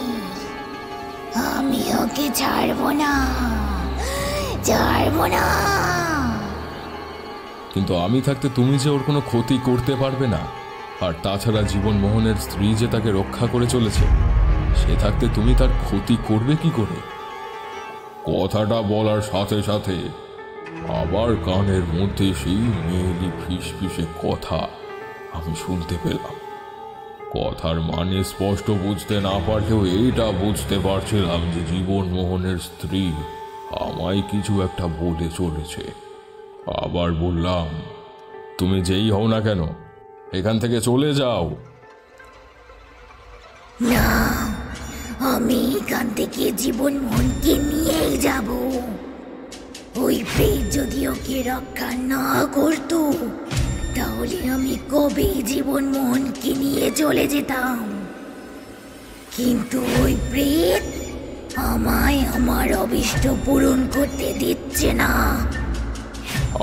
আমি ওকে ছাড়বো না। কিন্তু আমি থাকতে তুমি যে ওর কোনো ক্ষতি করতে পারবে না। আর তাছাড়া জীবনমোহনের স্ত্রী যে তাকে রক্ষা করে চলেছে, সে থাকতে তুমি তার ক্ষতি করবে কি করে? কথাটা বলার সাথে সাথে আবার কানের মধ্যে সেই মেয়েলি ফিসফিসে কথা আমি শুনতে পেলাম। কথার মানে স্পষ্ট বুঝতে না পারলেও এইটা বুঝতে পারছিলাম যে জীবনমোহনের স্ত্রী আমায় কিছু একটা বলে চলেছে। আবার বললাম, তুমি যেই হও না কেন, এখান থেকে চলে যাও। না, আমি এখান থেকে জীবনমোহনকে নিয়েই যাব। ওই প্রেত যদি ওকে রক্ষা না করতো, তাহলে আমি কবে জীবনমোহনকে নিয়ে চলে যেতাম। কিন্তু ওই প্রেত আমায় আমার অভিষ্ট পূরণ করতে দিচ্ছে না।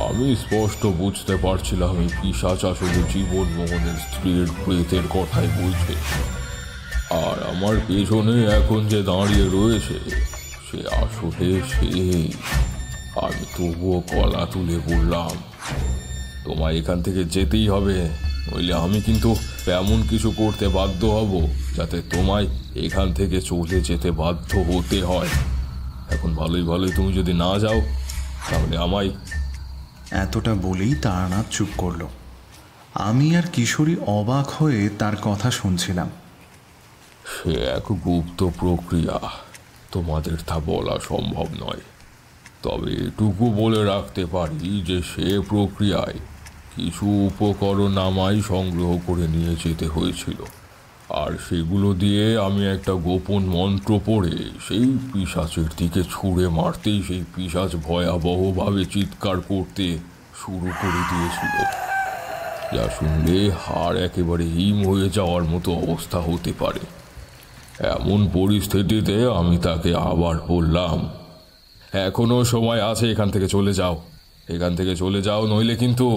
আমি স্পষ্ট বুঝতে পারছিলাম এই পিশাচ আসলে জীবনমোহনের স্ত্রীর প্রেতের কথাই বলছে। আর আমার পেছনে এখন যে দাঁড়িয়ে রয়েছে সে আসলে সেই। আমি তবুও গলা তুলে বললাম, তোমায় এখান থেকে যেতেই হবে, নইলে আমি কিন্তু এমন কিছু করতে বাধ্য হব যাতে তোমায় এখান থেকে চলে যেতে বাধ্য হতে হয়। এখন ভালোই ভালোই তুমি যদি না যাও তাহলে আমায়। এতটা বলেই তারানাথ চুপ করল। আমি আর কিশোরী অবাক হয়ে তার কথা শুনছিলাম। সে এক গুপ্ত প্রক্রিয়া, তোমাদের তা বলা সম্ভব নয়। তবে এটুকু বলে রাখতে পারি যে সে প্রক্রিয়ায় কিছু উপকরণ আমায় সংগ্রহ করে নিয়ে যেতে হয়েছিল। আর সেগুলো দিয়ে আমি একটা গোপন মন্ত্র পড়ে সেই পিশাচের দিকে ছুঁড়ে মারতেই সেই পিশাচ ভয়াবহভাবে চিৎকার করতে শুরু করে দিয়েছিল। যা শুনলে হাড় একেবারে হিম হয়ে যাওয়ার মতো অবস্থা হতে পারে। এমন পরিস্থিতিতে আমি তাকে আবার বললাম, এখনো সময় আছে, এখান থেকে চলে যাও, এখান থেকে চলে যাও, নইলে কিন্তু।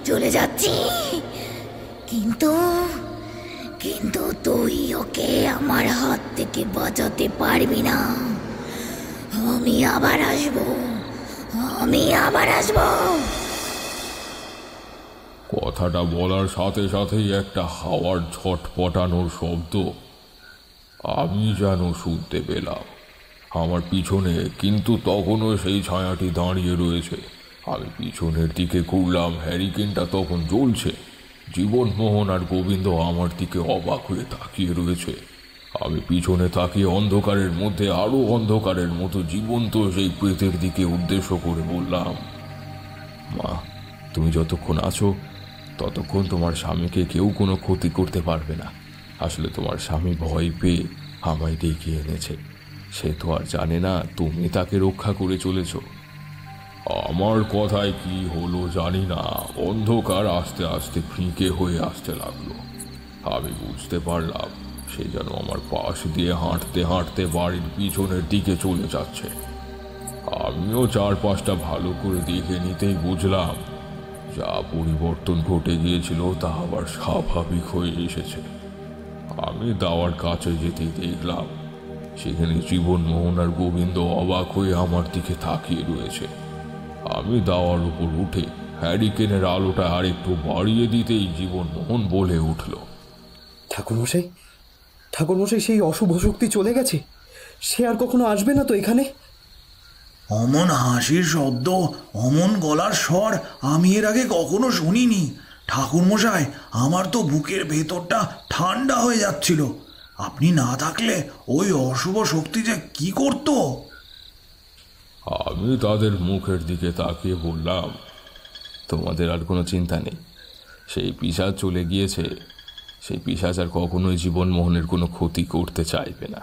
চলে যাচ্ছি, কিন্তু কিন্তু তুই ওকে আমার হাত থেকে বাঁচাতে পারবি না। আমি আবার আসবো, আমি আবার আসবো। কথাটা বলার সাথে সাথেই একটা হাওয়ার ঝটপটানোর শব্দ আমি যেন শুনতে পেলাম আমার পিছনে, কিন্তু তখনও সেই ছায়াটি দাঁড়িয়ে রয়েছে। আমি পিছনের দিকে ঘুরলাম, হ্যারিকেনটা তখন জ্বলছে। জীবনমোহন আর গোবিন্দ আমার দিকে অবাক হয়ে তাকিয়ে রয়েছে। আমি পিছনে তাকিয়ে অন্ধকারের মধ্যে আরও অন্ধকারের মতো জীবন্ত সেই প্রেতের দিকে উদ্দেশ্য করে বললাম, মা, তুমি যতক্ষণ আছো ততক্ষণ তোমার স্বামীকে কেউ কোনো ক্ষতি করতে পারবে না। আসলে তোমার স্বামী ভয় পেয়ে আমায় ডেকে এনেছে। সে তো আর জানে না তুমি তাকে রক্ষা করে চলেছ। আমার কথায় কি হলো জানি না, অন্ধকার আস্তে আস্তে ফিকে হয়ে আসতে লাগলো। আমি বুঝতে পারলাম সে যেন আমার পাশ দিয়ে হাঁটতে হাঁটতে বাড়ির পিছনের দিকে চলে যাচ্ছে। আমিও চারপাশটা ভালো করে দেখে নিতেই বুঝলাম যা পরিবর্তন ঘটে গিয়েছিল তা আবার স্বাভাবিক হয়ে এসেছে। আমি দাওয়ার কাছে যেতেই দেখলাম সেখানে জীবনমোহন আর গোবিন্দ অবাক হয়ে আমার দিকে তাকিয়ে রয়েছে। আমি দাওয়ার উপর উঠে হ্যারিকেনের আলোটা আর একটু বাড়িয়ে দিতেই জীবনমোহন বলে উঠল, ঠাকুরমশাই, ঠাকুরমশাই, সেই অশুভ শক্তি চলে গেছে। সে আর কখনো আসবে না তো এখানে? অমন হাসির শব্দ, অমন গলার স্বর আমি এর আগে কখনো শুনিনি। ঠাকুরমশাই, আমার তো বুকের ভেতরটা ঠান্ডা হয়ে যাচ্ছিল। আপনি না থাকলে ওই অশুভ শক্তি যে কি করতো। আমি তাদের মুখের দিকে তাকিয়ে বললাম, তোমাদের আর কোনো চিন্তা নেই। সেই পিশাচ চলে গিয়েছে। সেই পিশাচ আর কখনোই জীবনমোহনের কোনো ক্ষতি করতে চাইবে না।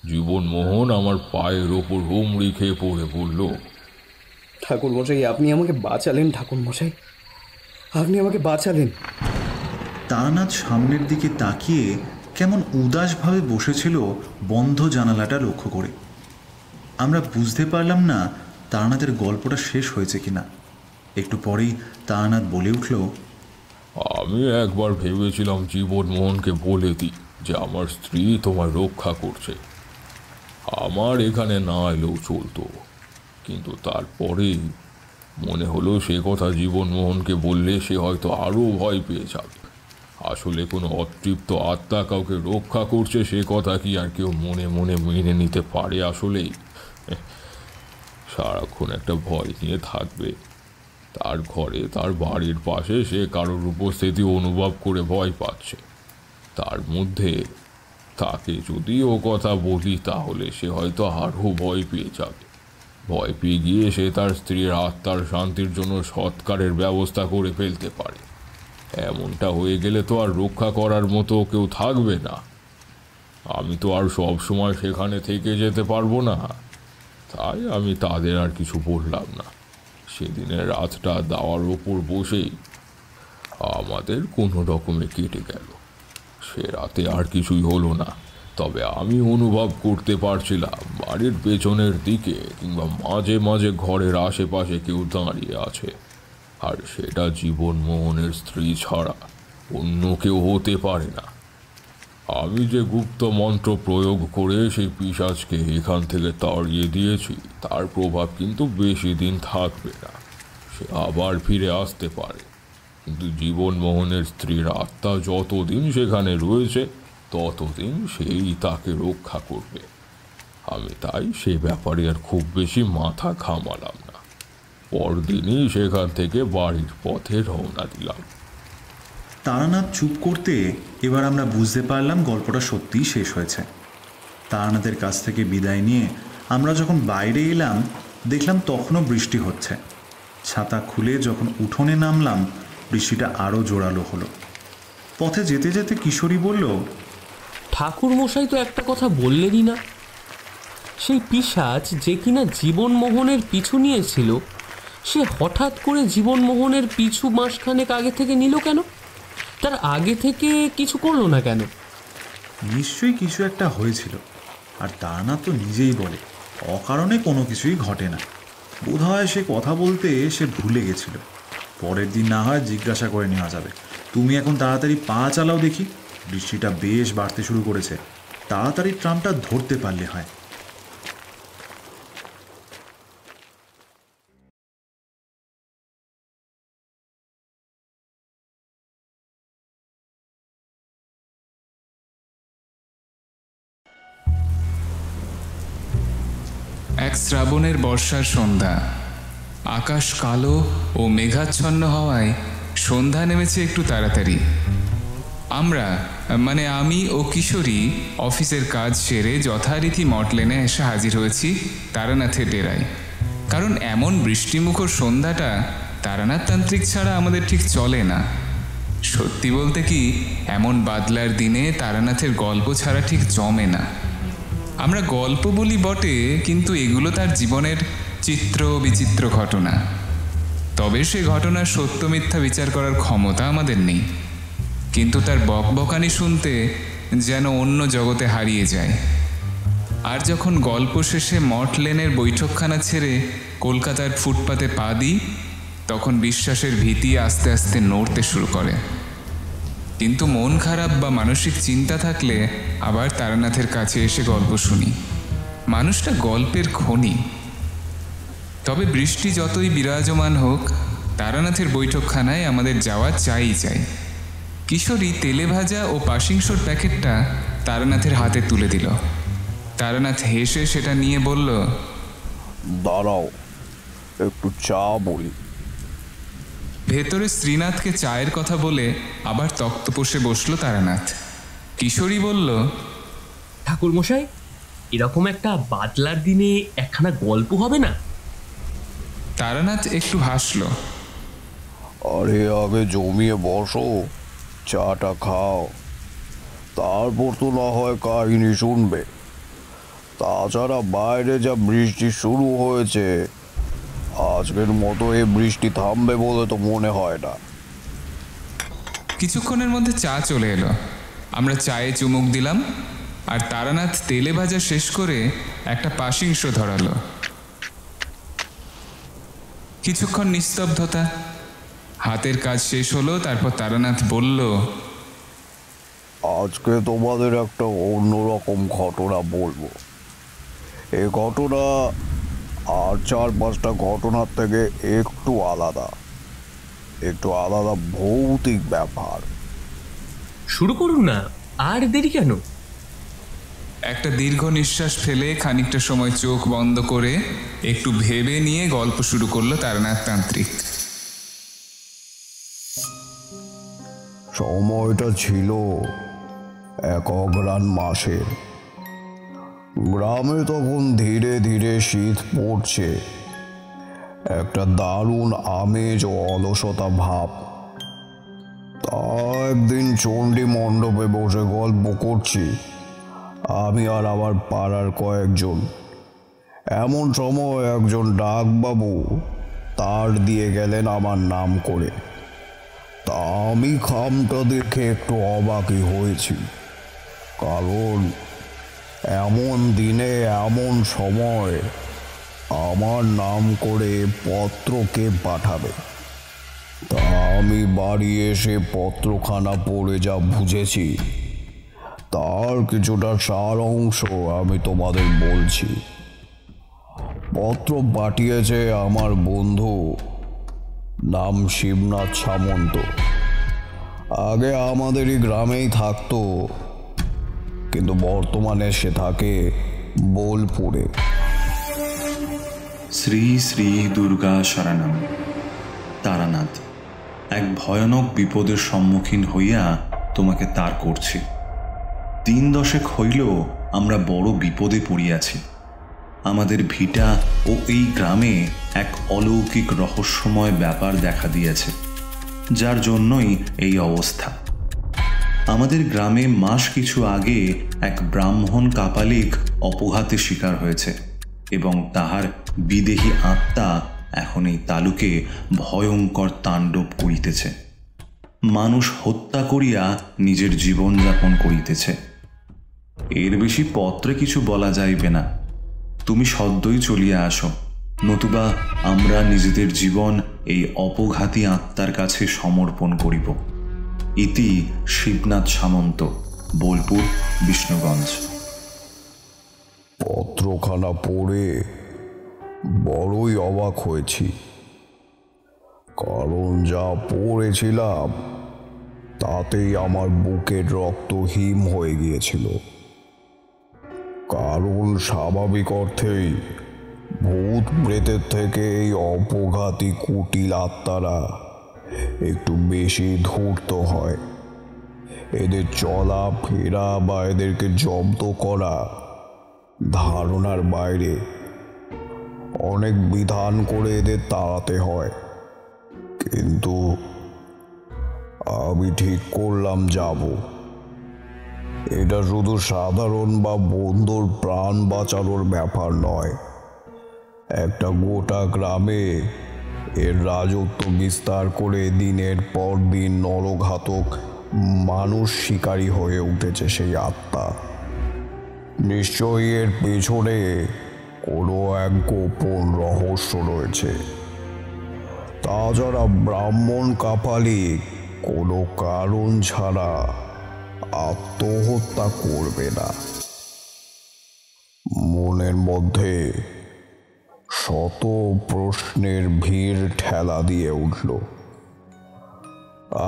জীবনমোহন আমার পায়ের ওপর হুমড়ি খেয়ে পড়ে বলল, ঠাকুরমশাই, আপনি আমাকে বাঁচালেন। ঠাকুরমশাই, আপনি আমাকে বাঁচালেন। তারানাথ সামনের দিকে তাকিয়ে কেমন উদাসভাবে বসেছিল বন্ধ জানালাটা লক্ষ্য করে। আমরা বুঝতে পারলাম না তারানাথের গল্পটা শেষ হয়েছে কিনা। একটু পরেই তারানাথ বলে উঠল, আমি একবার ভেবেছিলাম জীবনমোহনকে বলে দিই যে আমার স্ত্রী তোমার রক্ষা করছে, আমার এখানে না এলেও চলতো। কিন্তু তারপরেই মনে হলো সে কথা জীবনমোহনকে বললে সে হয়তো আরও ভয় পেয়ে যাবে। আসলে কোনো অতৃপ্ত আত্মা কাউকে রক্ষা করছে সে কথা কি আর কেউ মনে মনে মেনে নিতে পারে? আসলেই সারাক্ষণ একটা ভয় নিয়ে থাকবে। তার ঘরে, তার বাড়ির পাশে সে কারোর উপস্থিতি অনুভব করে ভয় পাচ্ছে। তার মধ্যে তাকে যদি ও কথা বলি তাহলে সে হয়তো আরও ভয় পেয়ে যাবে। ভয় পেয়ে গিয়ে সে তার স্ত্রীর আত্মার শান্তির জন্য সৎকারের ব্যবস্থা করে ফেলতে পারে। এমনটা হয়ে গেলে তো আর রক্ষা করার মতো কেউ থাকবে না। আমি তো আর সব সময় সেখানে থেকে যেতে পারবো না। তাই আমি তাদের আর কিছু বললাম না। সেদিনের রাতটা দাওয়ার ওপর বসেই আমাদের কোনো রকমে কেটে গেল। সে রাতে আর কিছুই হলো না, তবে আমি অনুভব করতে পারছিলাম বাড়ির পেছনের দিকে কিংবা মাঝে মাঝে ঘরের আশেপাশে কেউ দাঁড়িয়ে আছে। আর সেটা জীবনমোহনের স্ত্রী ছাড়া অন্য কেউ হতে পারে না। আমি যে গুপ্ত মন্ত্র প্রয়োগ করে সেই পিশাচকে এখান থেকে তাড়িয়ে দিয়েছি তার প্রভাব কিন্তু বেশি দিন থাকবে না। সে আবার ফিরে আসতে পারে, কিন্তু জীবনমোহনের স্ত্রীর আত্মা যতদিন সেখানে রয়েছে ততদিন সেই তাকে রক্ষা করবে। আমি তাই সে ব্যাপারে আর খুব বেশি মাথা ঘামালাম না। পরদিনই সেখান থেকে বাড়ির পথে রওনা দিলাম। তারানাথ চুপ করতে এবার আমরা বুঝতে পারলাম গল্পটা সত্যিই শেষ হয়েছে। তারানাথের কাছ থেকে বিদায় নিয়ে আমরা যখন বাইরে এলাম দেখলাম তখনও বৃষ্টি হচ্ছে। ছাতা খুলে যখন উঠোনে নামলাম বৃষ্টিটা আরও জোরালো হলো। পথে যেতে যেতে কিশোরী বলল, ঠাকুরমশাই তো একটা কথা বললেনই না। সেই পিশাচ যে কিনা জীবনমোহনের পিছু নিয়েছিল সে হঠাৎ করে জীবনমোহনের পিছু মাসখানেক আগে থেকে নিল কেন? তার আগে থেকে কিছু করলো না কেন? নিশ্চয়ই কিছু একটা হয়েছিল। আর তারানাথ তো নিজেই বলে অকারণে কোনো কিছুই ঘটে না। বোধহয় সে কথা বলতে সে ভুলে গেছিল। পরের দিন না হয় জিজ্ঞাসা করে নেওয়া যাবে। তুমি এখন তাড়াতাড়ি পা চালাও দেখি, বৃষ্টিটা বেশ বাড়তে শুরু করেছে। তাড়াতাড়ি ট্রামটা ধরতে পারলে হয়। এক শ্রাবণের বর্ষার সন্ধ্যা। আকাশ কালো ও মেঘাচ্ছন্ন হওয়ায় সন্ধ্যা নেমেছে একটু তাড়াতাড়ি। আমরা মানে আমি ও কিশোরী অফিসের কাজ সেরে যথারীতি মটলেনে এসে হাজির হয়েছি তারানাথের ডেরায়। কারণ এমন বৃষ্টিমুখর সন্ধ্যাটা তারানাথ তান্ত্রিক ছাড়া আমাদের ঠিক চলে না। সত্যি বলতে কি, এমন বাদলার দিনে তারানাথের গল্প ছাড়া ঠিক জমে না। আমরা গল্প বলি বটে, কিন্তু এগুলো তার জীবনের চিত্র বিচিত্র ঘটনা। তবে সে ঘটনার সত্য মিথ্যা বিচার করার ক্ষমতা আমাদের নেই। কিন্তু তার বকবকানি শুনতে যেন অন্য জগতে হারিয়ে যায়। আর যখন গল্প শেষে মঠ লেনের বৈঠকখানা ছেড়ে কলকাতার ফুটপাতে পা দিই, তখন বিশ্বাসের ভীতি আস্তে আস্তে নড়তে শুরু করে। কিন্তু মন খারাপ বা মানসিক চিন্তা থাকলে আবার তারানাথের কাছে এসে গল্প শুনি। মানুষটা গল্পের খনি। তবে বৃষ্টি যতই বিরাজমান হোক, তারানাথের বৈঠকখানায় আমাদের যাওয়া চাই। কিশোরী তেলে ভাজা ও পাশিংশোর প্যাকেটটা তারানাথের হাতে তুলে দিল। তারানাথ হেসে সেটা নিয়ে বলল, দাঁড়াও, একটু চা বলি। ভেতরে শ্রীনাথকে চায়ের কথা বলে আবার তক্তপোষে বসলো তারানাথ। কিশোরী বলল, ঠাকুরমশাই, এরকম একটা বাদলার দিনে একখানা গল্প হবে না? তারানাথ একটু হাসল। আরে আগে জমিয়ে বসো, চাটা খাও, তারপর তো না হয় কাহিনী শুনবে। তাছাড়া বাইরে যা বৃষ্টি শুরু হয়েছে, আজকের মতো এই বৃষ্টি থামবে বলে তো মনে হয় না। কিছুক্ষণের মধ্যে চা চলে এলো। আমরা চায়ে চুমুক দিলাম, আর তারানাথ তেলে ভাজা শেষ করে একটা পাশিংশ ধরালো। কিছুক্ষণ নিস্তব্ধতা। হাতের কাজ শেষ হলো। তারপর তারানাথ বলল, আজকে তোমাদের একটা অন্যরকম ঘটনা বলবো। এই ঘটনা আর 4-5টা ঘটনার থেকে একটু আলাদা ভৌতিক ব্যাপার। শুরু করুন না, আর দেরি কেন? একটা দীর্ঘ নিঃশ্বাস ফেলে খানিকটা সময় চোখ বন্ধ করে একটু ভেবে নিয়ে গল্প শুরু করলো তারানাথ তান্ত্রিক। সময়টা ছিল এক অগ্রহায়ণ মাসের। গ্রামে তখন ধীরে ধীরে শীত পড়ছে। একটা দারুণ আমেজ ও অলসতা ভাব। তা একদিন চণ্ডী মণ্ডপে বসে গল্প করছি আমি আর আমার পাড়ার কয়েকজন। এমন সময় একজন ডাকবাবু তার দিয়ে গেলেন আমার নাম করে। তা আমি খামটা দেখে একটু অবাকই হয়েছি, কারণ এমন দিনে এমন সময় আমার নাম করে পত্র কে পাঠাবে। তা আমি বাড়ি এসে পত্রখানা পড়ে যা বুঝেছি, তার কিছুটা সার অংশ আমি তোমাদের বলছি। পত্র পাঠিয়েছে আমার বন্ধু, নাম শিবনাথ সামন্ত। আগে আমাদেরই গ্রামেই থাকতো, কিন্তু বর্তমানে সে থাকে বোলপুরে। শ্রী শ্রী দুর্গা শরণম। তারানাথ, এক ভয়ানক বিপদের সম্মুখীন হইয়া তোমাকে তার করছি। 3 দশেক হইল আমরা বড় বিপদে পড়িয়াছি। আমাদের ভিটা ও এই গ্রামে এক অলৌকিক রহস্যময় ব্যাপার দেখা দিয়েছে, যার জন্যই এই অবস্থা। আমাদের গ্রামে মাস কিছু আগে এক ব্রাহ্মণ কাপালিক অপঘাতে শিকার হয়েছে এবং তাহার বিদেহী আত্মা এখন এই তালুকে ভয়ঙ্কর তাণ্ডব করিতেছে। মানুষ হত্যা করিয়া নিজের জীবনযাপন করিতেছে। এর বেশি পত্রে কিছু বলা যাইবে না। তুমি সদ্যই চলিয়া আসো, নতুবা আমরা নিজেদের জীবন এই অপঘাতী আত্মার কাছে সমর্পণ করিব। ইতি শিবনাথ সামন্ত, বোলপুর, বিষ্ণুগঞ্জ। পত্রখানা পড়ে বড়ই অবাক হয়েছি, কারণ যা পড়েছিলাম তাতেই আমার বুকের রক্ত হিম হয়ে গিয়েছিল। কারণ স্বাভাবিক অর্থেই ভূত প্রেতের থেকে এই অপঘাতী কুটিল আত্মারা একটু বেশি ধূর্ত হয়। এদের চলা ফেরা বা এদেরকে জব্দ করা ধারণার বাইরে। অনেক বিধান করে এদের তাড়াতে হয়, কিন্তু আমি ঠিক করলাম যাব। এটা শুধু সাধারণ বা বন্ধুর প্রাণ বাঁচানোর ব্যাপার নয়, একটা গোটা গ্রামে এর রাজত্ব বিস্তার করে দিনের পর দিন নরঘাতক মানুষ শিকারী হয়ে উঠেছে সেই আত্মা। নিশ্চয়ই এর পেছনে কোনো এক গোপন রহস্য রয়েছে। তাছাড়া ব্রাহ্মণ কাপালিক কোনো কারণ ছাড়া আত্মহত্যা করবে না। মনের মধ্যে শত প্রশ্নের ভিড় ঠেলা দিয়ে উঠল।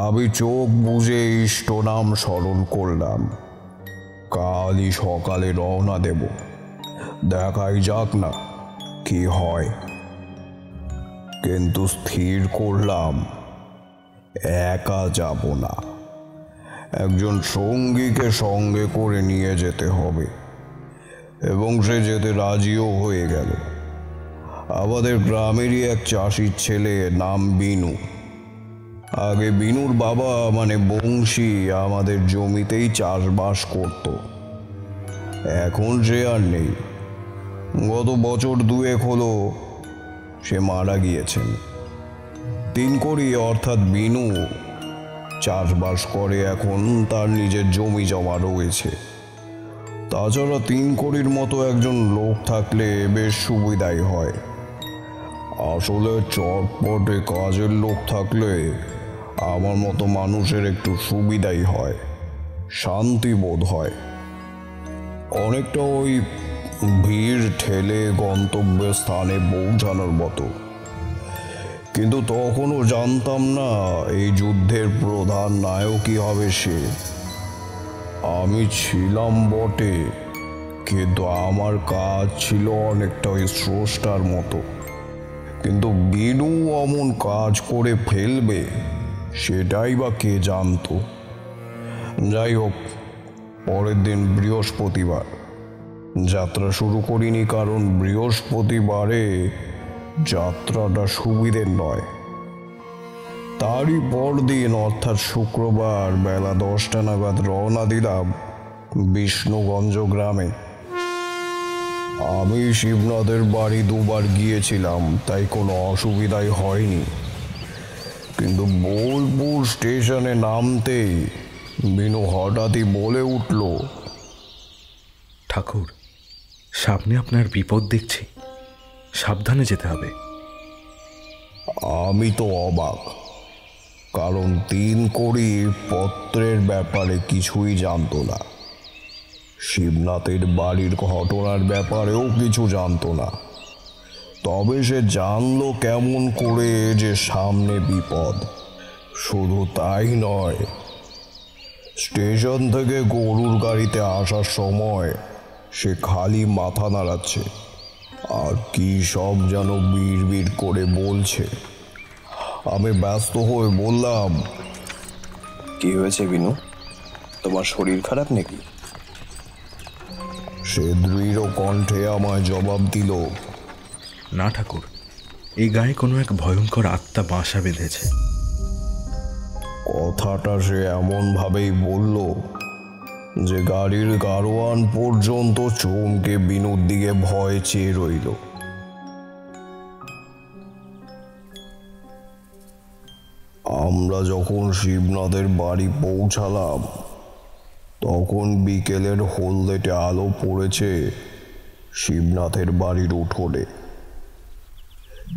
আমি চোখ বুজে ইষ্ট নাম স্মরণ করলাম। কালই সকালে রওনা দেব, দেখাই যাক না কি হয়। কিন্তু স্থির করলাম একা যাব না, একজন সঙ্গীকে সঙ্গে করে নিয়ে যেতে হবে, এবং সে যেতে রাজিও হয়ে গেল। আমাদের গ্রামেরই এক চাষির ছেলে, নাম বিনু। আগে বিনুর বাবা মানে বংশী আমাদের জমিতেই চাষবাস করত। এখন সে আর নেই, গত বছর 2 হলো সে মারা গিয়েছেন। 3 কড়ি অর্থাৎ বিনু চাষবাস করে, এখন তার নিজের জমি জমা রয়েছে। তাছাড়া 3 কড়ির মতো একজন লোক থাকলে বেশ সুবিধাই হয়। আসলে চটপটে কাজের লোক থাকলে আমার মতো মানুষের একটু সুবিধাই হয়, শান্তি বোধ হয়। অনেকটা ওই ভিড় ঠেলে গন্তব্যের স্থানে পৌঁছানোর মতো। কিন্তু তখনও জানতাম না এই যুদ্ধের প্রধান নায়কই হবে সে। আমি ছিলাম বটে, কিন্তু আমার কাজ ছিল অনেকটা ওই স্রষ্টার মতো। কিন্তু বিনু অমন কাজ করে ফেলবে সেটাই বা কে জানতো। যাই হোক, পরের দিন বৃহস্পতিবার। যাত্রা শুরু করিনি, কারণ বৃহস্পতিবারে যাত্রাটা সুবিধের নয়। তারই পরদিন অর্থাৎ শুক্রবার বেলা 10টা নাগাদ রওনা দিলাম বিষ্ণুগঞ্জ গ্রামে। আমি শিবনাথের বাড়ি 2 বার গিয়েছিলাম, তাই কোনো অসুবিধাই হয়নি। কিন্তু বোলপুর স্টেশনে নামতেই বিনু হঠাৎই বলে উঠল, ঠাকুর, সামনে আপনার বিপদ দেখছি, সাবধানে যেতে হবে। আমি তো অবাক, কারণ 3 কড়ি পত্রের ব্যাপারে কিছুই জানতো না, শিবনাথের বাড়ির ঘটনার ব্যাপারেও কিছু জানতো না। তবে সে জানলো কেমন করে যে সামনে বিপদ। শুধু তাই নয়, স্টেশন থেকে গরুর গাড়িতে আসার সময় সে খালি মাথা নাড়াচ্ছে আর কি সব যেন বিড়বিড় করে বলছে। আমি ব্যস্ত হয়ে বললাম, কি হয়েছে বিনু, তোমার শরীর খারাপ নাকি? সে দৃঢ় কণ্ঠে আমায় জবাব দিল, না ঠাকুর, এই গায়ে কোনো এক ভয়ঙ্কর আত্মা বাসা বেঁধেছে। কথাটা সে এমনভাবেই বলল যে গাড়ির গাড়োয়ান পর্যন্ত চমকে বিনুর দিকে ভয় চেয়ে রইল। আমরা যখন শিবনাথের বাড়ি পৌঁছালাম তখন বিকেলের হলদেটে আলো পড়েছে শিবনাথের বাড়ির উঠোনে।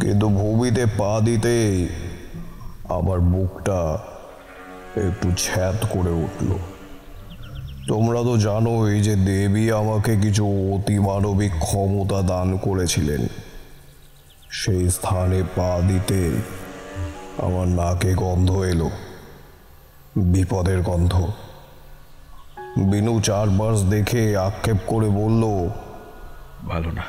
কিন্তু ভূমিতে পা দিতে আমার বুকটা একটু ছ্যাদ করে উঠল। তোমরা তো জানোই যে দেবী আমাকে কিছু অতিমানবিক ক্ষমতা দান করেছিলেন। সেই স্থানে পা দিতে আমার নাকে গন্ধ এলো, বিপদের গন্ধ। বিনু চারপাশ দেখে আক্ষেপ করে বলল, ভালো না,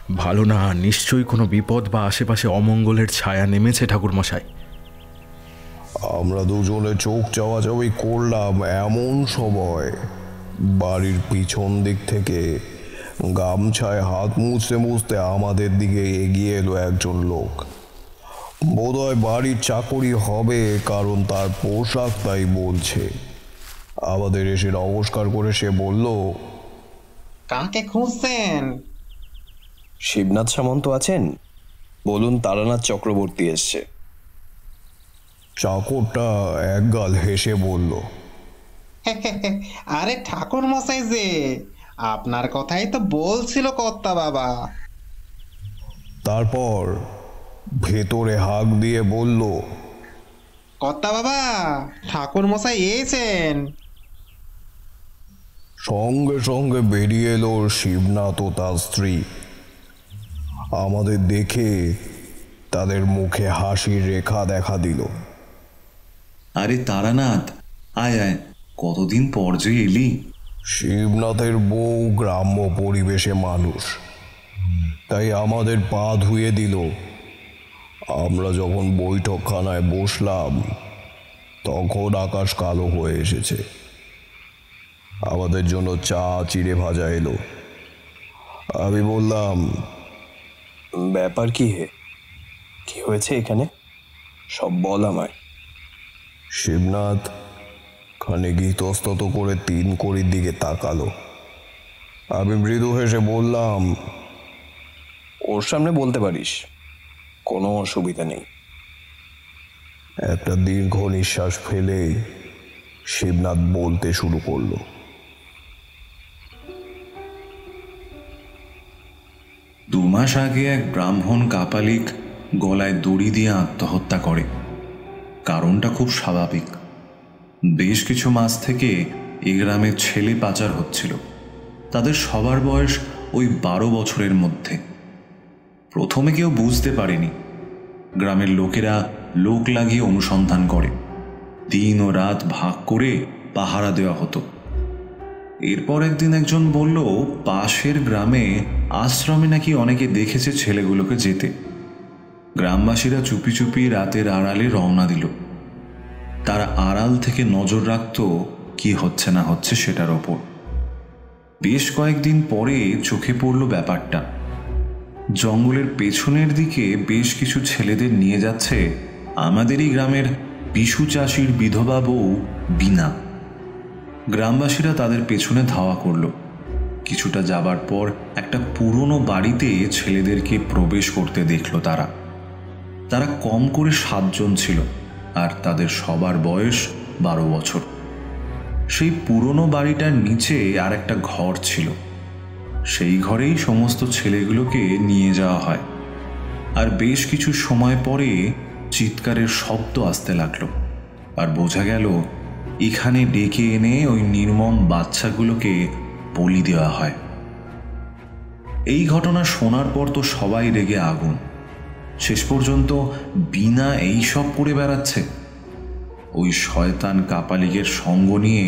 ভালো না, নিশ্চয়ই কোনো বিপদ বা আশেপাশে অমঙ্গলের ছায়া নেমেছে ঠাকুরমশাই। আমরা দুজনে চোখ চাওয়াচাওয়ি করলাম, এমন সময় বাড়ির পিছন দিক থেকে গামছায় হাত মুছতে মুছতে আমাদের দিকে এগিয়ে এলো একজন লোক। বোধহয় বাড়ির চাকরি হবে, কারণ তার পোশাক তাই বলছে। আমাদের এসে নমস্কার করে সে বলল, কাকে খুঁজছেন? শিবনাথ সামন্ত আছেন? বলুন, তারানাথ চক্রবর্তী এসছে। চাকরটা একগাল হেসে বলল, আরে ঠাকুর মশাই যে, আপনার কথাই তো বলছিল কর্তা বাবা। তারপর ভেতরে হাঁক দিয়ে বলল, কর্তা বাবা, ঠাকুর মশাই এসেছেন। সঙ্গে সঙ্গে বেরিয়ে এলো শিবনাথ ও তার স্ত্রী। আমাদের দেখে তাদের মুখে হাসির রেখা দেখা দিল। আরে তারানাথ, আয় আয়, কতদিন পর যে এলি। শিবনাথের বউ গ্রাম্য পরিবেশে মানুষ, তাই আমাদের পা ধুয়ে দিল। আমরা যখন বৈঠকখানায় বসলাম তখন আকাশ কালো হয়ে এসেছে। আমাদের জন্য চা চিড়ে ভাজা এলো। আমি বললাম, ব্যাপার কি হে? কি হয়েছে এখানে? সব বল আমায়। শিবনাথ খানিক ইতস্তত করে 3 কড়ির দিকে তাকালো। আমি মৃদু হেসে বললাম, ওর সামনে বলতে পারিস, কোনো অসুবিধা নেই। একটা দীর্ঘ নিঃশ্বাস ফেলে শিবনাথ বলতে শুরু করলো, 2 মাস আগে এক ব্রাহ্মণ কাপালিক গলায় দড়ি দিয়ে আত্মহত্যা করে। কারণটা খুব স্বাভাবিক। বেশ কিছু মাস থেকে এই গ্রামে ছেলে পাচার হচ্ছিল। তাদের সবার বয়স ওই 12 বছরের মধ্যে। প্রথমে কেউ বুঝতে পারেনি। গ্রামের লোকেরা লোক লাগিয়ে অনুসন্ধান করে। দিন ও রাত ভাগ করে পাহারা দেওয়া হতো। এরপর একদিন একজন বলল, পাশের গ্রামে আশ্রমে নাকি অনেকে দেখেছে ছেলেগুলোকে যেতে। গ্রামবাসীরা চুপি চুপি রাতের আড়ালে রওনা দিল। তারা আড়াল থেকে নজর রাখত কি হচ্ছে না হচ্ছে সেটার ওপর। বেশ কয়েকদিন পরে চোখে পড়ল ব্যাপারটা। জঙ্গলের পেছনের দিকে বেশ কিছু ছেলেদের নিয়ে যাচ্ছে আমাদেরই গ্রামের বিশু চাষির বিধবা বউ বিনা। গ্রামবাসীরা তাদের পেছনে ধাওয়া করল। কিছুটা যাবার পর একটা পুরনো বাড়িতে ছেলেদেরকে প্রবেশ করতে দেখল তারা। তারা কম করে 7 জন ছিল, আর তাদের সবার বয়স 12 বছর। সেই পুরনো বাড়িটার নিচে আর একটা ঘর ছিল। সেই ঘরেই সমস্ত ছেলেগুলোকে নিয়ে যাওয়া হয়। আর বেশ কিছু সময় পরে চিৎকারের শব্দ আসতে লাগলো, আর বোঝা গেল এখানে ডেকে এনে ওই নির্মম বাচ্চাগুলোকে বলি দেওয়া হয়। এই ঘটনা শোনার পর তো সবাই রেগে আগুন। শেষ পর্যন্ত বিনা এই সব করে বেড়াচ্ছে। ওই শয়তান কাপালিকের সঙ্গ নিয়ে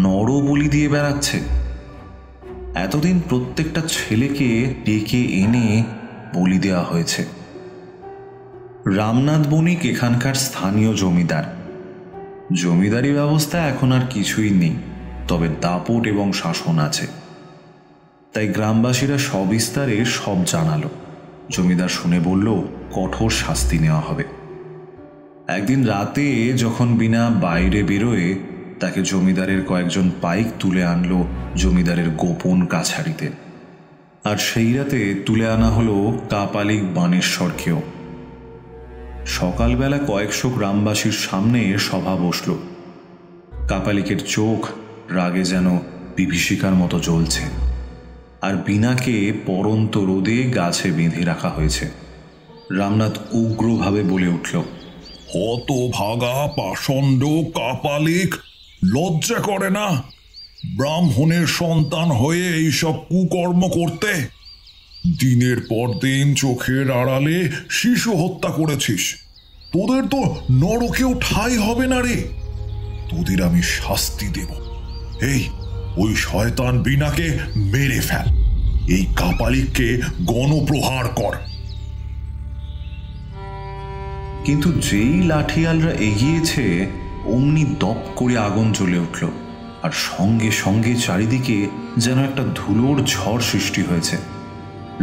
নরবলি দিয়ে বেড়াচ্ছে। এতদিন প্রত্যেকটা ছেলেকে ডেকে এনে বলি দেওয়া হয়েছে। রামনাথ বণিক এখানকার স্থানীয় জমিদার। জমিদারি ব্যবস্থা এখন আর কিছুই নেই, তবে দাপট এবং শাসন আছে। তাই গ্রামবাসীরা সবিস্তারে সব জানালো। জমিদার শুনে বলল, কঠোর শাস্তি নেওয়া হবে। একদিন রাতে যখন বিনা বাইরে বেরোয়, তাকে জমিদারের কয়েকজন পাইক তুলে আনলো জমিদারের গোপন কাছারিতে। আর সেই রাতে তুলে আনা হলো কাপালিক বানেশ্বরকেও। সকালবেলা কয়েকশো গ্রামবাসীর সামনে সভা বসল। কাপালিকের চোখ রাগে যেন বিভীষিকার মতো জ্বলছে, আর বিনাকে পরন্ত রোদে গাছে বেঁধে রাখা হয়েছে। রামনাথ উগ্রভাবে বলে উঠল, হতভাগা পাষণ্ড কাপালিক, লজ্জা করে না ব্রাহ্মণের সন্তান হয়ে এইসব কুকর্ম করতে? দিনের পর দিন চোখের আড়ালে শিশু হত্যা করেছিস। তোদের তো নরকেও ঠাঁই হবে না রে। তোদের আমি শাস্তি দেব। এই ওই শয়তান বিনাকে মেরে ফেল। এই কাপালিককে গণপ্রহার কর। কিন্তু যেই লাঠিয়ালরা এগিয়েছে অমনি দপ করে আগুন জ্বলে উঠল, আর সঙ্গে সঙ্গে চারিদিকে যেন একটা ধুলোর ঝড় সৃষ্টি হয়েছে।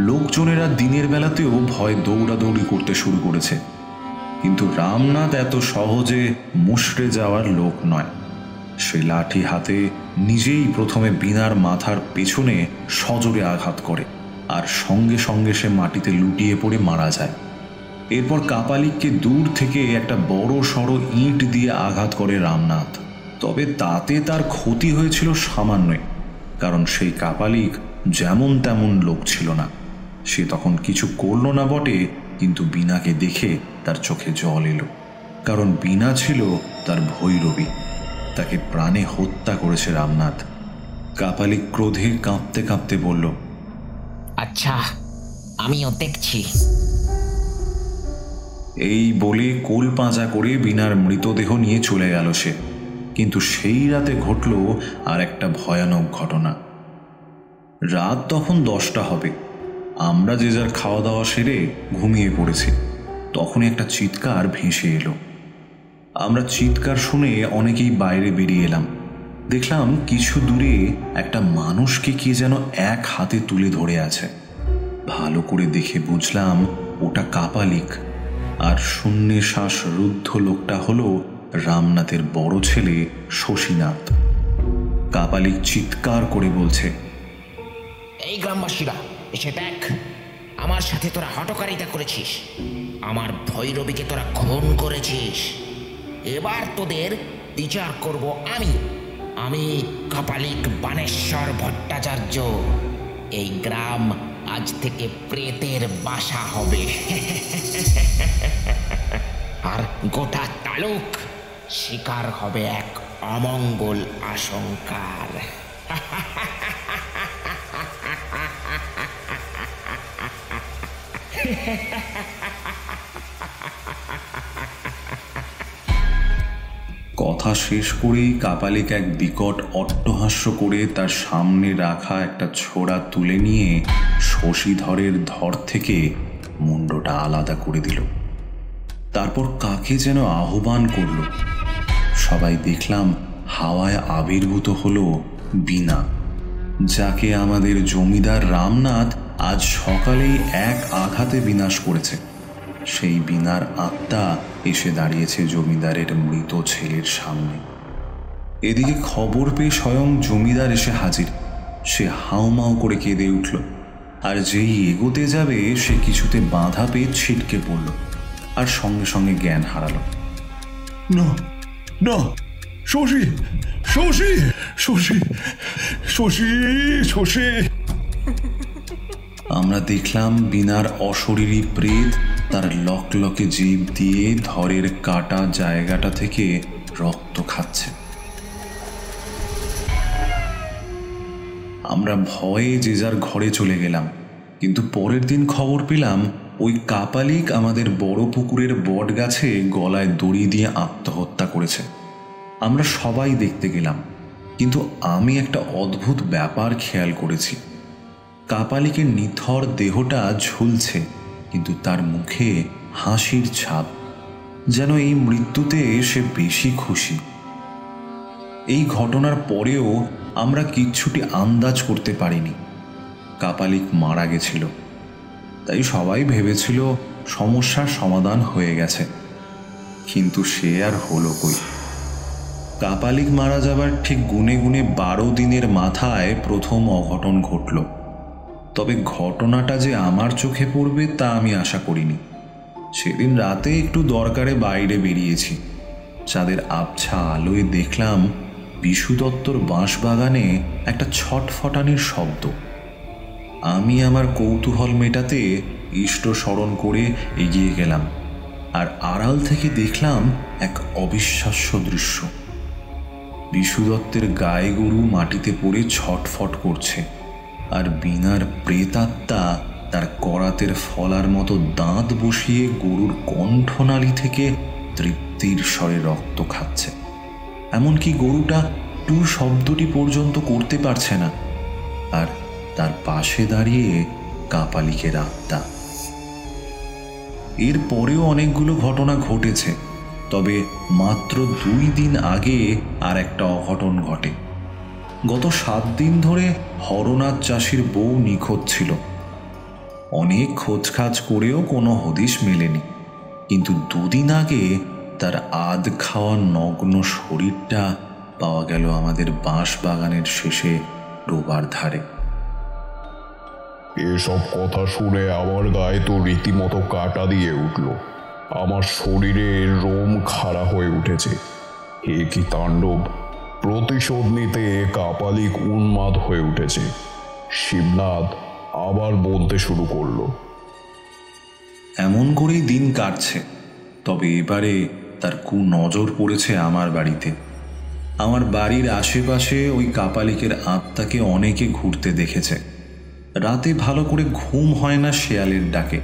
লোকজনেরা দিনের বেলাতেও ভয় দৌড়াদৌড়ি করতে শুরু করেছে, কিন্তু রামনাথ এত সহজে মুষড়ে যাওয়ার লোক নয়। সে লাঠি হাতে নিজেই প্রথমে বীণার মাথার পেছনে সজোরে আঘাত করে, আর সঙ্গে সঙ্গে সে মাটিতে লুটিয়ে পড়ে মারা যায়। এরপর কাপালিককে দূর থেকে একটা বড় সড়ো ইঁট দিয়ে আঘাত করে রামনাথ। তবে তাতে তার ক্ষতি হয়েছিল সামান্যই, কারণ সেই কাপালিক যেমন তেমন লোক ছিল না। সে তখন কিছু করল না বটে, কিন্তু বীণাকে দেখে তার চোখে জল এলো, কারণ বীণা ছিল তার ভৈরবী। তাকে প্রাণে হত্যা করেছে রামনাথ। কাপালিক ক্রোধে কাঁপতে কাঁপতে বলল, আচ্ছা, আমিও দেখছি। এই বলে কোল পাঁজা করে বীণার মৃতদেহ নিয়ে চলে গেল সে। কিন্তু সেই রাতে ঘটল আর একটা ভয়ানক ঘটনা। রাত তখন 10টা হবে। আমরা যে যার খাওয়া দাওয়া সেরে ঘুমিয়ে পড়েছি। তখনই একটা চিৎকার ভেসে এলো। আমরা চিৎকার শুনে অনেকেই বাইরে বেরিয়ে এলাম। দেখলাম কিছু দূরে একটা মানুষকে কে যেন এক হাতে তুলে ধরে আছে। ভালো করে দেখে বুঝলাম ওটা কাপালিক, আর শূন্যে শ্বাস রুদ্ধ লোকটা হলো রামনাথের বড় ছেলে শশীনাথ। কাপালিক চিৎকার করে বলছে, এই গ্রামবাসীরা এসে দেখ, আমার সাথে তোরা হঠকারিতা করেছিস, আমার ভৈরবীকে তোরা খুন করেছিস। এবার তোদের বিচার করব আমি কাপালিক বানেশ্বর ভট্টাচার্য। এই গ্রাম আজ থেকে প্রেতের বাসা হবে, আর গোটা তালুক শিকার হবে এক অমঙ্গল আশঙ্কার। কথা শেষ করেই কাপালিক এক বিকট অট্টহাস্য করে তার সামনে রাখা একটা ছোড়া তুলে নিয়ে শশীধরের ধর থেকে মুন্ডটা আলাদা করে দিল। তারপর কাকে যেন আহ্বান করল। সবাই দেখলাম হাওয়ায় আবির্ভূত হলো বীণা, যাকে আমাদের জমিদার রামনাথ আজ সকালেই এক আঘাতে বিনাশ করেছে। সেই বীণার আত্মা এসে দাঁড়িয়েছে জমিদারের মৃত ছেলের সামনে। এদিকে খবর পেয়ে স্বয়ং জমিদার এসে হাজির। সে হাউমাউ করে কেঁদে উঠল, আর যেই এগোতে যাবে সে কিছুতে বাধা পেয়ে ছিটকে পড়ল, আর সঙ্গে সঙ্গে জ্ঞান হারালো। না না, শশী শশী শশী শশী শশী। আমরা দেখলাম বীণার অশরীরী প্রেত তার লকলকে জিভ দিয়ে ধরের কাটা জায়গাটা থেকে রক্ত খাচ্ছে। আমরা ভয়ে যে যার ঘরে চলে গেলাম। কিন্তু পরের দিন খবর পেলাম ওই কাপালিক আমাদের বড় পুকুরের বট গাছে গলায় দড়ি দিয়ে আত্মহত্যা করেছে। আমরা সবাই দেখতে গেলাম, কিন্তু আমি একটা অদ্ভুত ব্যাপার খেয়াল করেছি। কাপালিকের নিথর দেহটা ঝুলছে, কিন্তু তার মুখে হাসির ছাপ, যেন এই মৃত্যুতে সে বেশি খুশি। এই ঘটনার পরেও আমরা কিচ্ছুটি আন্দাজ করতে পারিনি কাপালিক মারা গেছিল। তাই সবাই ভেবেছিল সমস্যার সমাধান হয়ে গেছে, কিন্তু সে আর হলো কই। কাপালিক মারা যাবার ঠিক গুনে গুনে 12 দিনের মাথায় প্রথম অঘটন ঘটল। তবে ঘটনাটা যে আমার চোখে পড়বে তা আমি আশা করিনি। সেদিন রাতে একটু দরকারে বাইরে বেরিয়েছি। চাঁদের আবছা আলোয় দেখলাম বিশু দত্তর বাঁশবাগানে একটা ছটফটানির শব্দ। আমি আমার কৌতূহল মেটাতে ইষ্ট স্মরণ করে এগিয়ে গেলাম, আর আড়াল থেকে দেখলাম এক অবিশ্বাস্য দৃশ্য। বিশু দত্তের গায়ে গরু মাটিতে পড়ে ছটফট করছে, আর বীণার প্রেতাত্মা তার করাতের ফলার মতো দাঁত বসিয়ে গরুর কণ্ঠনালী থেকে তৃপ্তির স্বরে রক্ত খাচ্ছে। এমনকি গরুটা টু শব্দটি পর্যন্ত করতে পারছে না। আর তার পাশে দাঁড়িয়ে কাপালিকের আত্মা। এর পরেও অনেকগুলো ঘটনা ঘটেছে, তবে মাত্র 2 দিন আগে আর একটা অঘটন ঘটে। গত 7 দিন ধরে হরনাথ চাষির বউ নিখোঁজ ছিল। অনেক খোঁজখাজ করেও কোনো হদিশ মেলেনি, কিন্তু 2 দিন আগে তার আধ খাওয়া নগ্ন শরীরটা পাওয়া গেল আমাদের বাঁশ বাগানের শেষে ডোবার ধারে। এসব কথা শুনে আমার গায়ে তো রীতিমতো কাটা দিয়ে উঠল। আমার শরীরে রোম খাড়া হয়ে উঠেছে। এ কি তাণ্ডব! প্রতিশোধ নিতে কাপালিক উন্মাদ হয়ে উঠেছে। শিবনাথ আবার বলতে শুরু করলো। এমন করেই দিন কাটছে, তবে এবারে তার কুনজর পড়েছে আমার বাড়িতে। আমার বাড়ির আশেপাশে ওই কাপালিকের আত্মাকে অনেকে ঘুরতে দেখেছে। রাতে ভালো করে ঘুম হয় না শেয়ালের ডাকে,